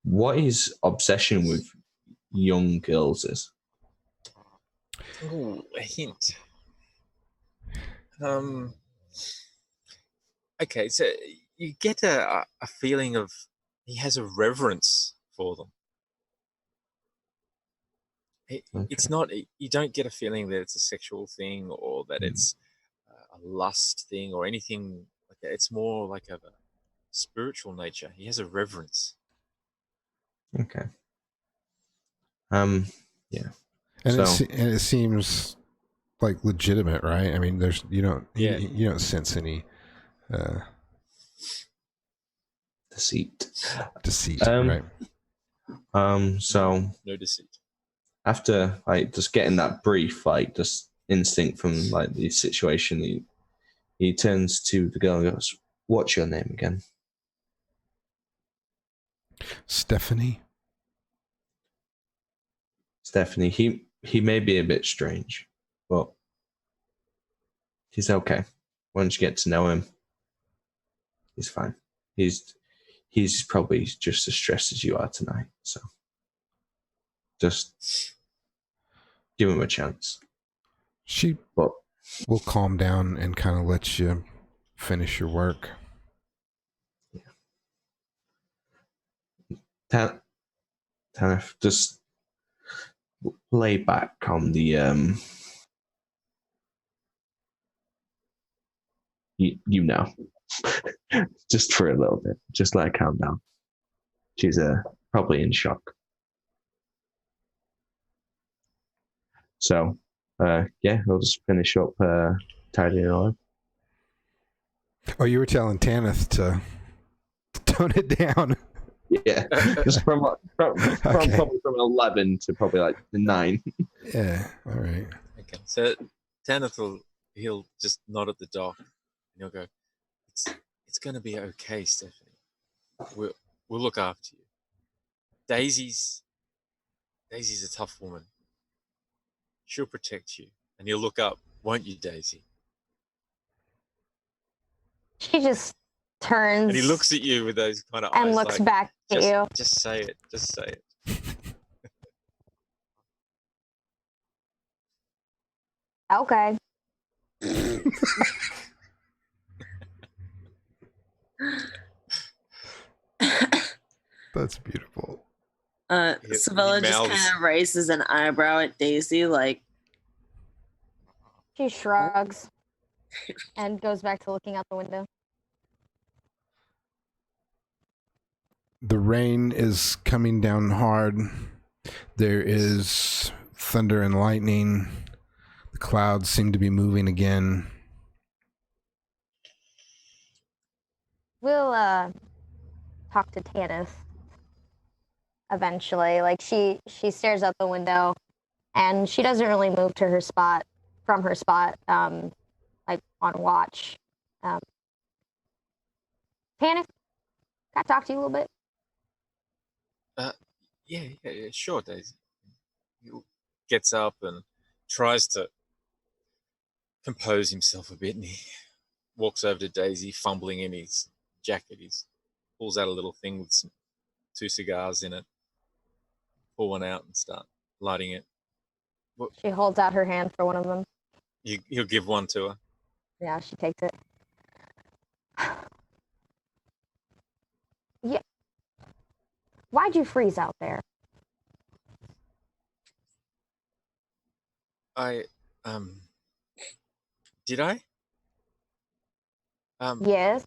Speaker 5: what his obsession with young girls is?
Speaker 3: Ooh, a hint. Okay, so you get a feeling of he has a reverence for them. It's not, you don't get a feeling that it's a sexual thing or that it's a lust thing or anything like that. It's more like of a spiritual nature. He has a reverence.
Speaker 5: Okay. Yeah.
Speaker 1: And it seems like legitimate, right? I mean, you don't sense any
Speaker 5: deceit,
Speaker 1: right?
Speaker 5: So
Speaker 3: no deceit.
Speaker 5: After like just getting that brief, like just instinct from like the situation, he turns to the girl and goes, "What's your name again?"
Speaker 1: Stephanie.
Speaker 5: He may be a bit strange, but he's okay. Once you get to know him, he's fine. He's probably just as stressed as you are tonight. So just give him a chance.
Speaker 1: She will calm down and kind of let you finish your work.
Speaker 5: Yeah. Tanith, just lay back on the you know, just for a little bit, just let her calm down. She's probably in shock. So yeah, we'll just finish up tidying up.
Speaker 1: Oh, you were telling Tanith to tone it down.
Speaker 5: Yeah, just from probably from 11 to probably like 9.
Speaker 1: Yeah, all right.
Speaker 3: Okay, so Tanith he'll just nod at the doc and he'll go, "It's going to be okay, Stephanie. We'll look after you. Daisy's a tough woman. She'll protect you." And you'll look up, won't you, Daisy?
Speaker 4: She just turns
Speaker 3: And he looks at you with those kind of
Speaker 4: and
Speaker 3: eyes.
Speaker 4: looks
Speaker 3: like,
Speaker 4: back at you.
Speaker 3: Just say it. Just say it.
Speaker 4: Okay.
Speaker 1: That's beautiful.
Speaker 2: Sabella just kind of raises an eyebrow at Daisy, like.
Speaker 4: She shrugs and goes back to looking out the window.
Speaker 1: The rain is coming down hard. There is thunder and lightning. The clouds seem to be moving again.
Speaker 4: We'll talk to Tanith eventually. Like she stares out the window and she doesn't really move to her spot from her spot, like on watch. Tanith, can I talk to you a little bit?
Speaker 3: Yeah, sure, Daisy. He gets up and tries to compose himself a bit, and he walks over to Daisy, fumbling in his jacket. He pulls out a little thing with 2 cigars in it, pull one out and start lighting it.
Speaker 4: She holds out her hand for one of them.
Speaker 3: He'll give one to her.
Speaker 4: Yeah, she takes it. Yeah. Why'd you freeze out there?
Speaker 3: Did I?
Speaker 4: Yes.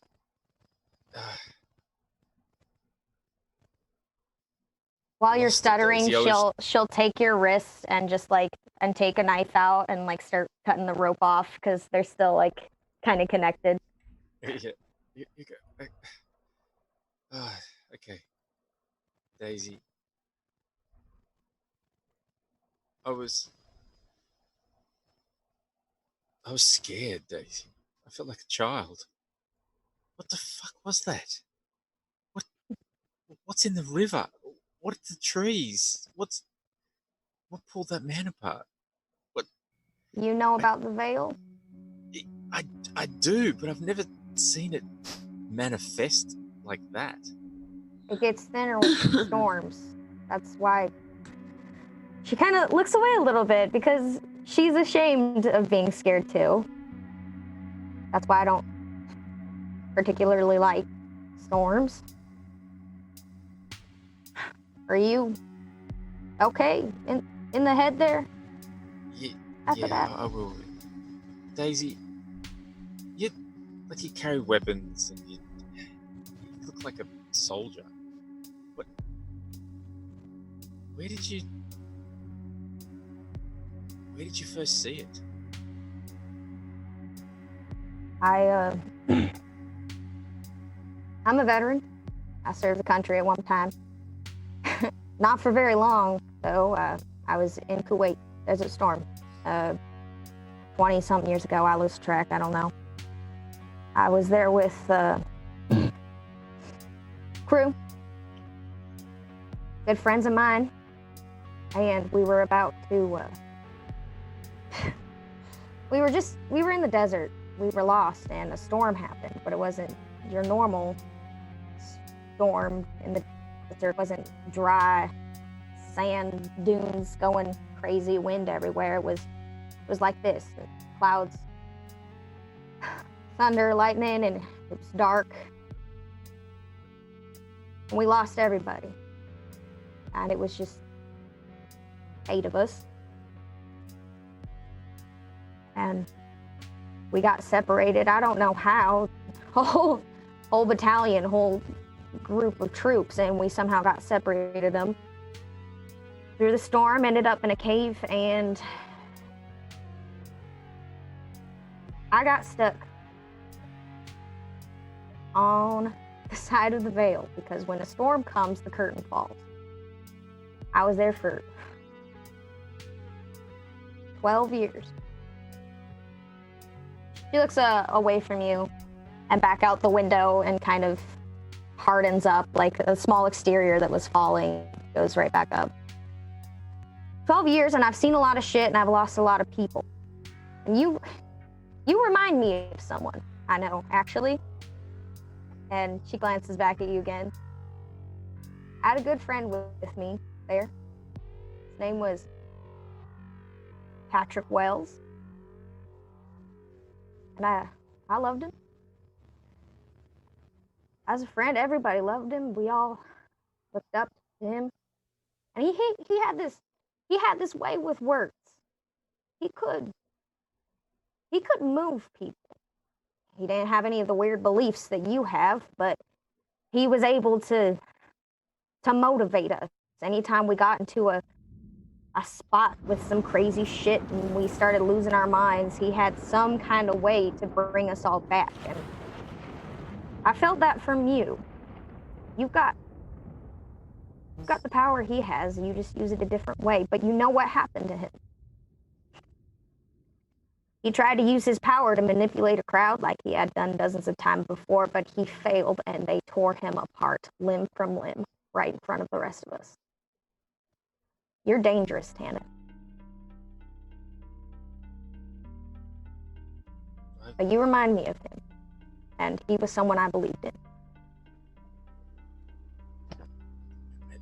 Speaker 4: While you're stuttering, she'll take your wrist and just like and take a knife out and like start cutting the rope off because they're still like kind of connected.
Speaker 3: Yeah, you go. Okay, Daisy. I was scared, Daisy. I felt like a child. What the fuck was that? What's in the river? What are the trees? What pulled that man apart? What?
Speaker 4: You know about the veil?
Speaker 3: I do, but I've never seen it manifest like that.
Speaker 4: It gets thinner with storms. That's why she kind of looks away a little bit because she's ashamed of being scared too. That's why I don't particularly like storms. Are you okay in the head there? After that?
Speaker 3: I will. Daisy, you carry weapons and you look like a soldier. What? Where did you first see it?
Speaker 4: I'm a veteran. I served the country at one time. Not for very long, though. I was in Kuwait, Desert Storm. 20-something years ago. I lost track. I don't know. I was there with crew, good friends of mine, and we were about to. We were in the desert. We were lost, and a storm happened, but it wasn't your normal storm in the desert. It wasn't dry sand dunes going crazy, wind everywhere. It was like this: clouds, thunder, lightning, and it was dark. And we lost everybody, and it was just 8 of us, and we got separated. I don't know how. Whole battalion, whole group of troops, and we somehow got separated them through the storm. Ended up in a cave, and I got stuck on the side of the veil because when a storm comes, the curtain falls. I was there for 12 years. She looks away from you and back out the window and kind of hardens up, like a small exterior that was falling goes right back up. 12 years, and I've seen a lot of shit, and I've lost a lot of people. And you remind me of someone I know, actually. And she glances back at you again. I had a good friend with me there. His name was Patrick Wells. And I loved him. As a friend, everybody loved him. We all looked up to him. And he had this way with words. He could move people. He didn't have any of the weird beliefs that you have, but he was able to motivate us. Anytime we got into a spot with some crazy shit and we started losing our minds, he had some kind of way to bring us all back. And I felt that from you. You've got the power he has, you just use it a different way. But you know what happened to him. He tried to use his power to manipulate a crowd like he had done dozens of times before, but he failed and they tore him apart, limb from limb, right in front of the rest of us. You're dangerous, Tana. But you remind me of him, and he was someone I believed in.
Speaker 3: I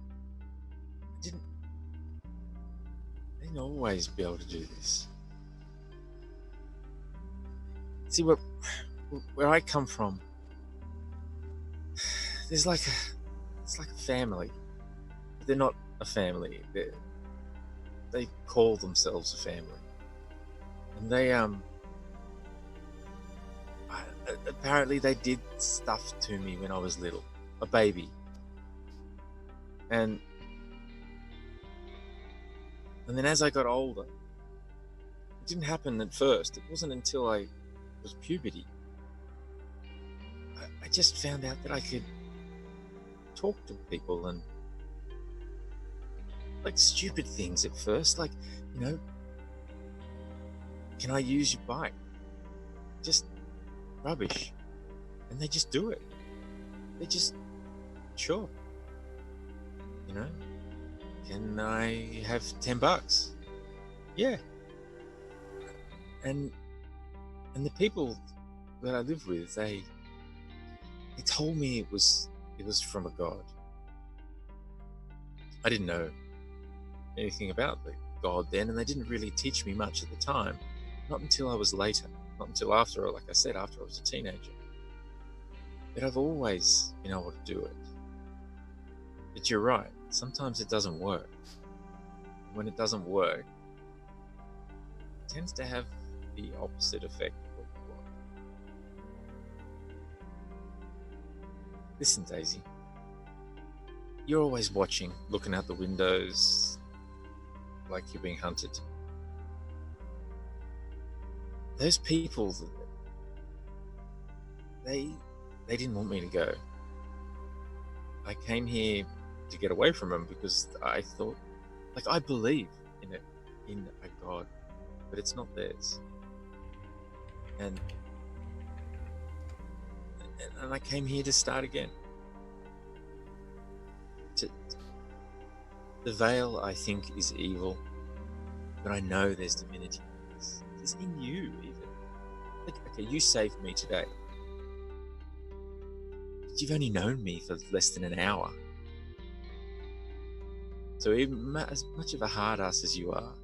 Speaker 3: didn't always be able to do this. See, where I come from, it's like a family. But they're not a family. They call themselves a family, and they apparently they did stuff to me when I was little, a baby, and then as I got older, it didn't happen at first. It wasn't until I was puberty. I just found out that I could talk to people and like stupid things at first, like, you know, can I use your bike? Just rubbish. And they just do it. They just, sure. You know, can I have $10? Yeah. And the people that I live with, they told me it was from a god. I didn't know anything about the god then, and they didn't really teach me much at the time. Not until I was later. Not until after, like I said, after I was a teenager. But I've always been able to do it. But you're right. Sometimes it doesn't work. When it doesn't work, it tends to have the opposite effect of what you want. Listen, Daisy. You're always watching, looking out the windows, like you're being hunted. Those people, they didn't want me to go. I came here to get away from them because I thought, like, I believe in a God, but it's not theirs. And I came here to start again. The veil, I think, is evil, but I know there's divinity. It's in you, even. Like, okay, you saved me today, but you've only known me for less than an hour. So even as much of a hard ass as you are,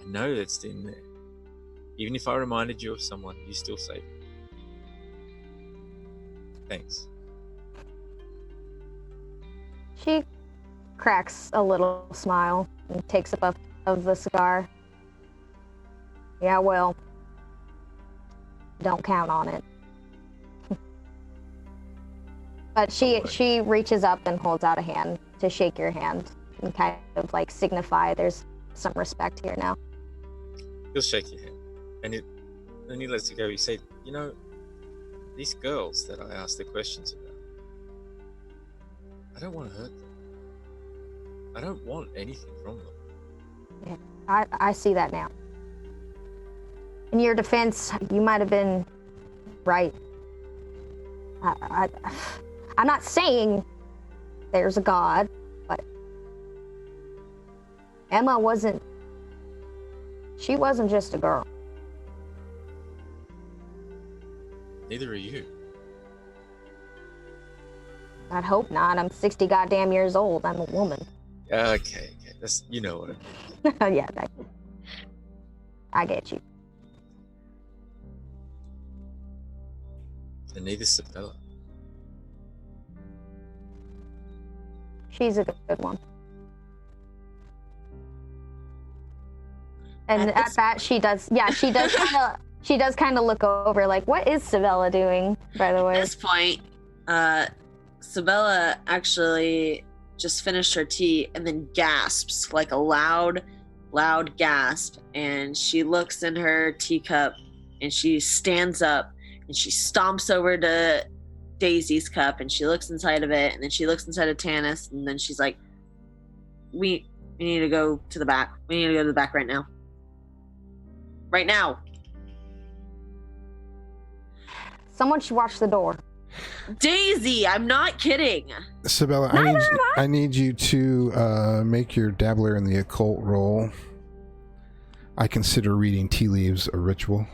Speaker 3: I know that's in there. Even if I reminded you of someone, you still saved me. Thanks.
Speaker 4: She cracks a little smile and takes a puff of the cigar. Yeah, well, don't count on it. But she reaches up and holds out a hand to shake your hand and kind of like signify there's some respect here now.
Speaker 3: He'll shake your hand, and then he lets it go. He said, you know, these girls that I asked the questions about, I don't want to hurt them. I don't want anything from them.
Speaker 4: Yeah, I see that now. In your defense, you might have been right. I'm not saying there's a God, but Emma wasn't just a girl.
Speaker 3: Neither are you.
Speaker 4: I'd hope not. I'm 60 goddamn years old. I'm a woman.
Speaker 3: Okay. That's, you know what I mean.
Speaker 4: Yeah, I get you.
Speaker 3: And neither Sabella.
Speaker 4: She's a good one. And at that, she does kind of look over, like, what is Sabella doing, by the way?
Speaker 2: At this point, Sabella actually just finished her tea and then gasps, like a loud gasp. And she looks in her teacup and she stands up and she stomps over to Daisy's cup and she looks inside of it. And then she looks inside of Tanis. And then she's like, we need to go to the back. We need to go to the back right now. Right now.
Speaker 4: Someone should watch the door.
Speaker 2: Daisy, I'm not kidding.
Speaker 1: Sabella, I need you to make your dabbler in the occult roll. I consider reading tea leaves a ritual.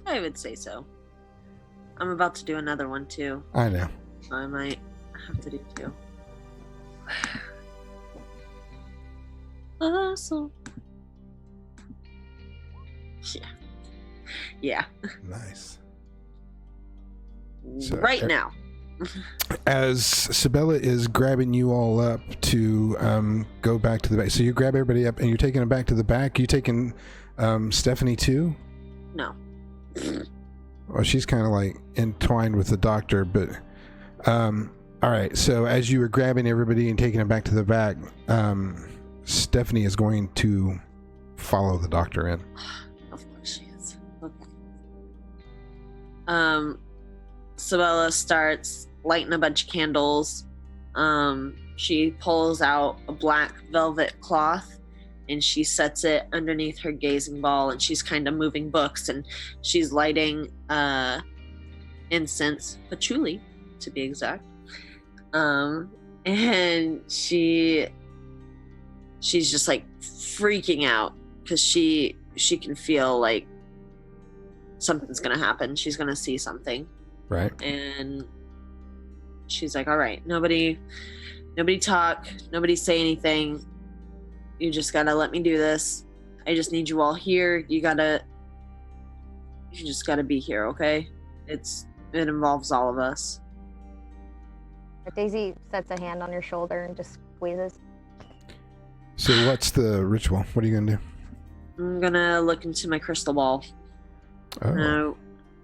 Speaker 1: I
Speaker 2: would say so. I'm about to do another one too.
Speaker 1: I know.
Speaker 2: So I might have to do two. Awesome. Yeah.
Speaker 1: Nice.
Speaker 2: So, right now.
Speaker 1: As Sabella is grabbing you all up to go back to the back, so you grab everybody up and you're taking them back to the back. You taking Stephanie too?
Speaker 2: No.
Speaker 1: Well, she's kind of like entwined with the doctor, but all right. So as you were grabbing everybody and taking them back to the back, Stephanie is going to follow the doctor in.
Speaker 2: Of course she is. Okay. Sabella starts lighting a bunch of candles. She pulls out a black velvet cloth and she sets it underneath her gazing ball, and she's kind of moving books and she's lighting incense, patchouli to be exact. And she's just like freaking out because she can feel like something's gonna happen. She's gonna see something.
Speaker 1: Right.
Speaker 2: And she's like, all right, nobody talk, nobody say anything. You just gotta let me do this. I just need you all here. You just gotta be here, okay? It involves all of us.
Speaker 4: Daisy sets a hand on your shoulder and just squeezes.
Speaker 1: So what's the ritual? What are you gonna do?
Speaker 2: I'm gonna look into my crystal ball.
Speaker 1: Oh.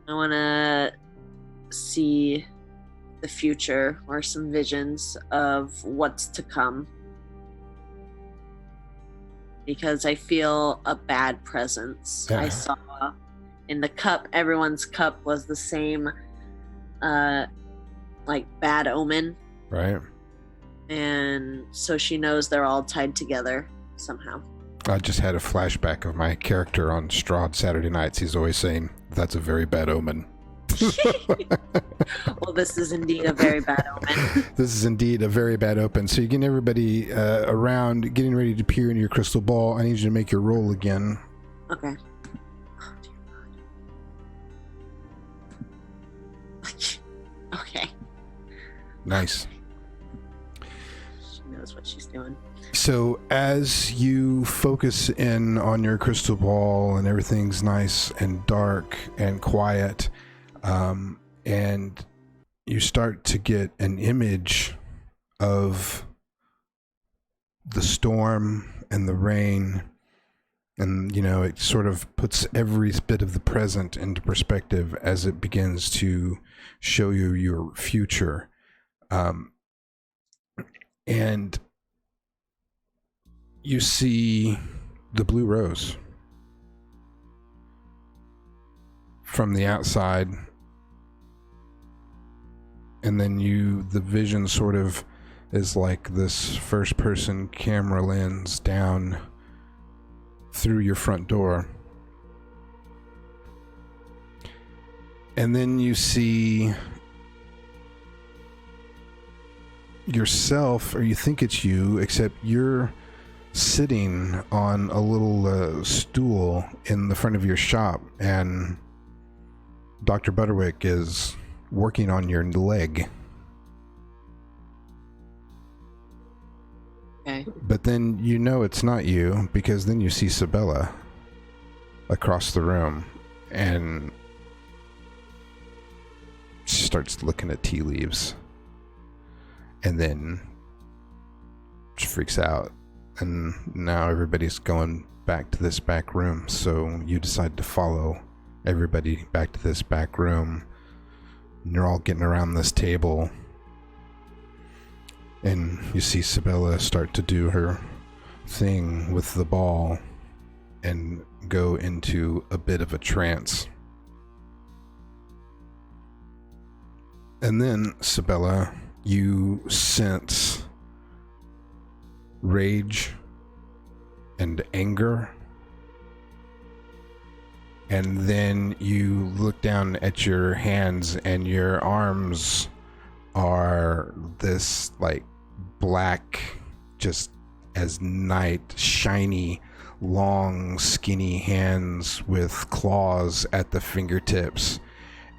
Speaker 2: I wanna see the future or some visions of what's to come, because I feel a bad presence. I saw in the cup, everyone's cup was the same like bad omen,
Speaker 1: right?
Speaker 2: And so she knows they're all tied together somehow.
Speaker 1: I just had a flashback of my character on Strahd Saturday nights. He's always saying, that's a very bad omen.
Speaker 2: Well, this is indeed a very bad omen.
Speaker 1: This is indeed a very bad omen. So you get everybody around, getting ready to peer into your crystal ball. I need you to make your roll again.
Speaker 2: Okay. Oh, dear God. Okay.
Speaker 1: Nice.
Speaker 2: She knows what she's doing.
Speaker 1: So as you focus in on your crystal ball and everything's nice and dark and quiet, and you start to get an image of the storm and the rain, and it sort of puts every bit of the present into perspective as it begins to show you your future. And you see the blue rose from the outside, and then the vision sort of is like this first person camera lens down through your front door, and then you see yourself, or you think it's you, except you're sitting on a little stool in the front of your shop, and Dr. Butterwick is working on your leg.
Speaker 2: Okay.
Speaker 1: But then you know it's not you, because then you see Sabella across the room, and she starts looking at tea leaves, and then she freaks out, and now everybody's going back to this back room, so you decide to follow everybody back to this back room, and you're all getting around this table. And you see Sabella start to do her thing with the ball and go into a bit of a trance. And then, Sabella, you sense rage and anger. And then you look down at your hands, and your arms are this, like, black, just as night, shiny, long, skinny hands with claws at the fingertips.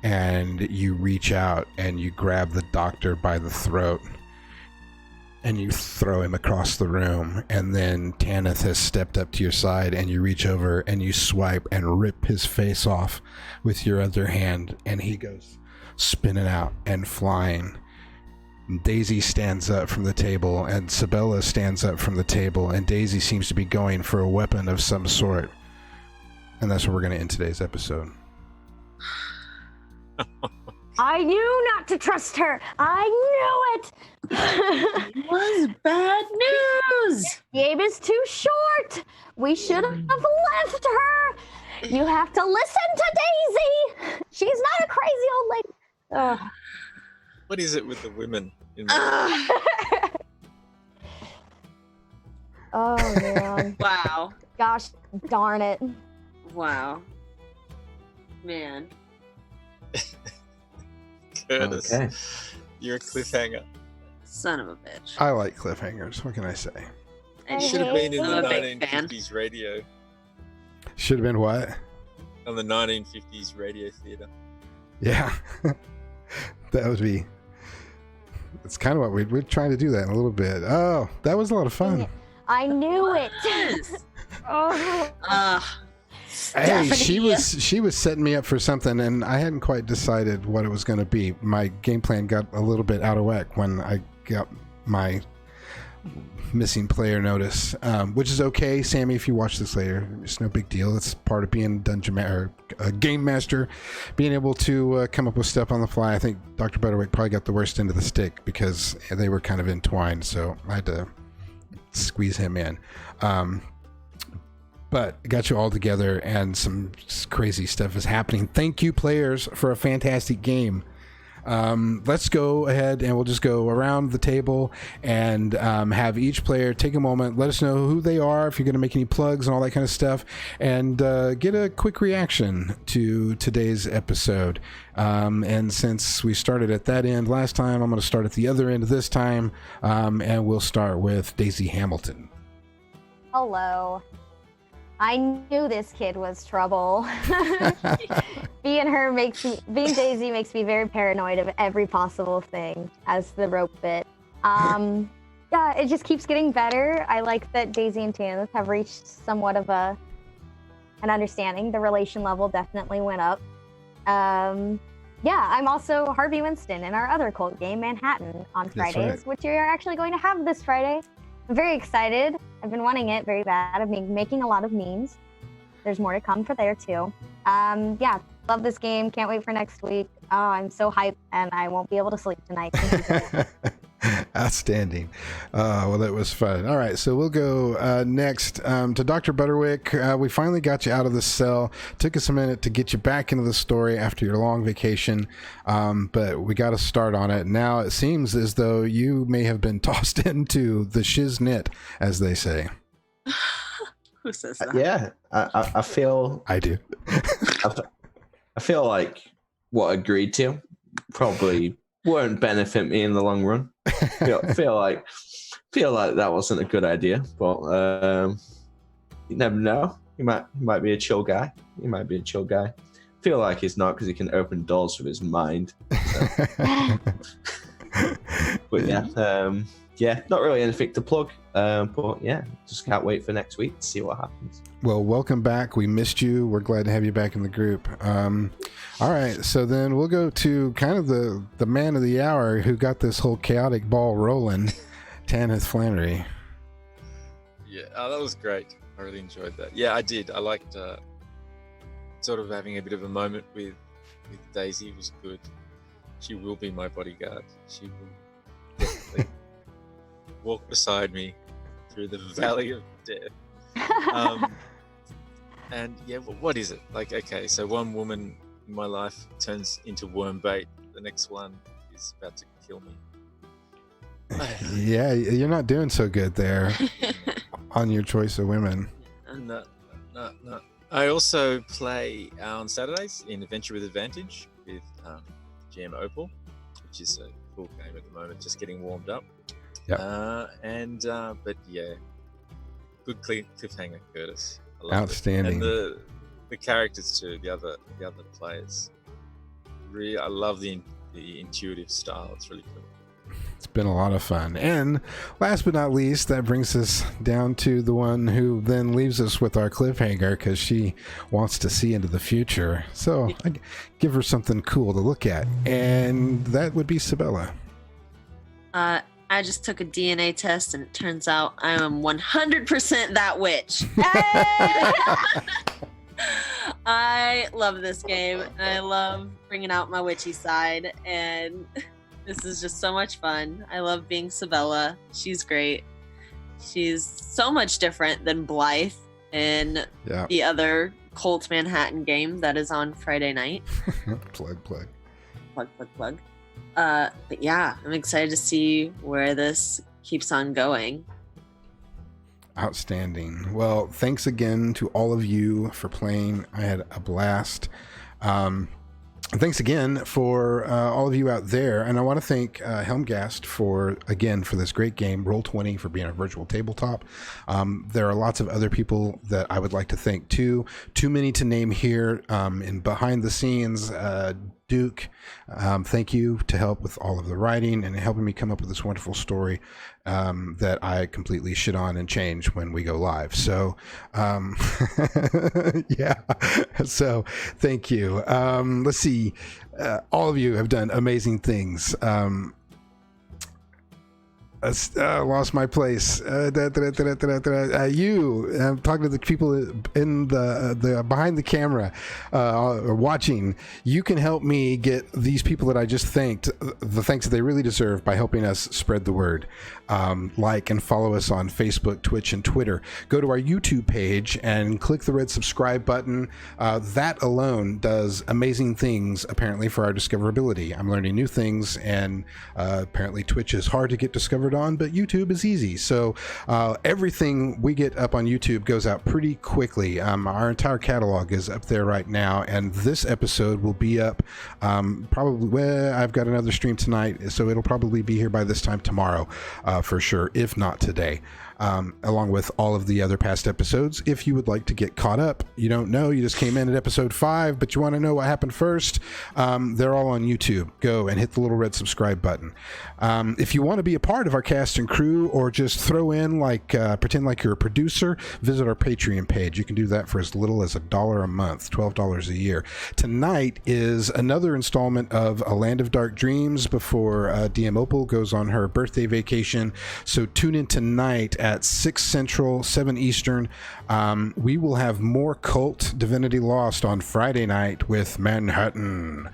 Speaker 1: And you reach out and you grab the doctor by the throat and you throw him across the room. And then Tanith has stepped up to your side, and you reach over and you swipe and rip his face off with your other hand, and he goes spinning out and flying. Daisy stands up from the table, and Sabella stands up from the table, and Daisy seems to be going for a weapon of some sort. And that's where we're going to end today's episode.
Speaker 4: I knew not to trust her. I knew it.
Speaker 2: It was bad news.
Speaker 4: Game is too short. We should have left her. You have to listen to Daisy. She's not a crazy old lady. Ugh.
Speaker 3: What is it with the women?
Speaker 4: Oh, man.
Speaker 2: Wow.
Speaker 4: Gosh darn it.
Speaker 2: Wow. Man.
Speaker 3: Curtis,
Speaker 5: Okay.
Speaker 3: you're a cliffhanger.
Speaker 2: Son of a bitch.
Speaker 1: I like cliffhangers. What can I say?
Speaker 2: And
Speaker 3: You should have been in
Speaker 2: I'm
Speaker 3: the
Speaker 2: a big fan.
Speaker 3: 1950s radio.
Speaker 1: Should have been what?
Speaker 3: On the 1950s radio theater.
Speaker 1: Yeah. That would be... It's kind of what we're trying to do that in a little bit. Oh, that was a lot of fun.
Speaker 4: I knew it.
Speaker 2: Yes.
Speaker 4: Oh.
Speaker 1: Hey, she was setting me up for something, and I hadn't quite decided what it was going to be. My game plan got a little bit out of whack when I got my missing player notice, which is okay, Sammy. If you watch this later, it's no big deal. It's part of being a game master, being able to come up with stuff on the fly. I think Dr. Butterwick probably got the worst end of the stick because they were kind of entwined, so I had to squeeze him in. But I got you all together, and some crazy stuff is happening. Thank you, players, for a fantastic game. Let's go ahead and we'll just go around the table and have each player take a moment, let us know who they are, if you're going to make any plugs and all that kind of stuff, and get a quick reaction to today's episode. And since we started at that end last time, I'm going to start at the other end this time, and we'll start with Daisy Hamilton.
Speaker 4: Hello. I knew this kid was trouble. Being Daisy makes me very paranoid of every possible thing as the rope bit. Yeah, it just keeps getting better. I like that Daisy and Tanith have reached somewhat of an understanding. The relation level definitely went up. Yeah, I'm also Harvey Winston in our other cult game, Manhattan, on Fridays, which we are actually going to have this Friday. I'm very excited. I've been wanting it very bad. I've been making a lot of memes. There's more to come for there too. Yeah, love this game. Can't wait for next week. Oh, I'm so hyped, and I won't be able to sleep tonight.
Speaker 1: Outstanding. Well, that was fun. All right, so we'll go next to Dr. Butterwick. We finally got you out of the cell. Took us a minute to get you back into the story after your long vacation, but we got to start on it. Now it seems as though you may have been tossed into the shiznit, as they say.
Speaker 2: Who says that?
Speaker 5: Yeah, I feel...
Speaker 1: I do.
Speaker 5: I feel like what I agreed to probably won't benefit me in the long run. feel like that wasn't a good idea, but you never know. He might be a chill guy. Feel like he's not, because he can open doors with his mind. So. But yeah, yeah, not really anything to plug. But yeah, just can't wait for next week to see what happens.
Speaker 1: Well, welcome back. We missed you. We're glad to have you back in the group. All right, so then we'll go to kind of the man of the hour who got this whole chaotic ball rolling, Tanith Flannery.
Speaker 3: Yeah, that was great. I really enjoyed that. Yeah, I did. I liked sort of having a bit of a moment with Daisy. It was good. She will be my bodyguard. She will definitely walk beside me through the valley of death. And yeah, what is it? Like, okay, so one woman in my life turns into worm bait. The next one is about to kill me.
Speaker 1: Yeah, you're not doing so good there on your choice of women.
Speaker 3: No. I also play on Saturdays in Adventure with Advantage with GM Opal, which is a cool game at the moment, just getting warmed up.
Speaker 1: Yep.
Speaker 3: But yeah, good cliffhanger, Curtis. I love
Speaker 1: Outstanding.
Speaker 3: It. And the characters too, the other players. Really, I love the intuitive style. It's really cool.
Speaker 1: It's been a lot of fun. And last but not least, that brings us down to the one who then leaves us with our cliffhanger because she wants to see into the future. So I give her something cool to look at. And that would be Sabella.
Speaker 2: I just took a DNA test and it turns out I am 100% that witch. I love this game. I love bringing out my witchy side, and this is just so much fun. I love being Sabella. She's great. She's so much different than Blythe in the other KULT Manhattan game that is on Friday night.
Speaker 1: Plug.
Speaker 2: But yeah, I'm excited to see where this keeps on going.
Speaker 1: Outstanding. Well, thanks again to all of you for playing. I had a blast. And thanks again for all of you out there. And I want to thank Helmgast for this great game, Roll20, for being a virtual tabletop. There are lots of other people that I would like to thank too. Too many to name here. In behind the scenes, Duke, thank you to help with all of the writing and helping me come up with this wonderful story that I completely shit on and change when we go live. So, yeah. So, thank you. Let's see. All of you have done amazing things. Lost my place. I'm talking to the people in the behind the camera watching. You can help me get these people that I just thanked the thanks that they really deserve by helping us spread the word. Like and follow us on Facebook, Twitch, and Twitter. Go to our YouTube page and click the red subscribe button. That alone does amazing things, apparently, for our discoverability. I'm learning new things, and apparently Twitch is hard to get discovered on, but YouTube is easy. So everything we get up on YouTube goes out pretty quickly. Our entire catalog is up there right now, and this episode will be up probably, well, I've got another stream tonight, so it'll probably be here by this time tomorrow. For sure, if not today, along with all of the other past episodes. If you would like to get caught up, you don't know, you just came in at episode 5, but you want to know what happened first, they're all on YouTube. Go and hit the little red subscribe button. If you want to be a part of our cast and crew, or just throw in, like, pretend like you're a producer, visit our Patreon page. You can do that for as little as $1 a month, $12 a year. Tonight is another installment of A Land of Dark Dreams before DM Opal goes on her birthday vacation. So tune in tonight at 6 Central, 7 Eastern. We will have more KULT Divinity Lost on Friday night with Manhattan.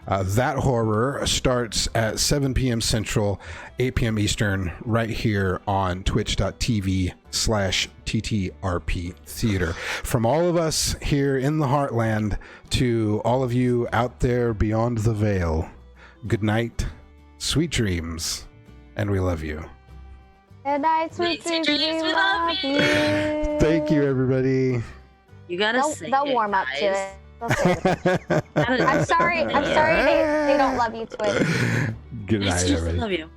Speaker 1: That horror starts at 7 p.m. Central, 8 p.m. Eastern, right here on twitch.tv/TTRP Theater. From all of us here in the Heartland to all of you out there beyond the veil, good night, sweet dreams, and we love you.
Speaker 4: Good night, sweet dreams. We love you.
Speaker 1: Thank you, everybody.
Speaker 2: You gotta say
Speaker 4: they'll warm up to it. They'll say it. I'm sorry. They don't love you, Twitch.
Speaker 1: Good night, everybody.
Speaker 2: Love you.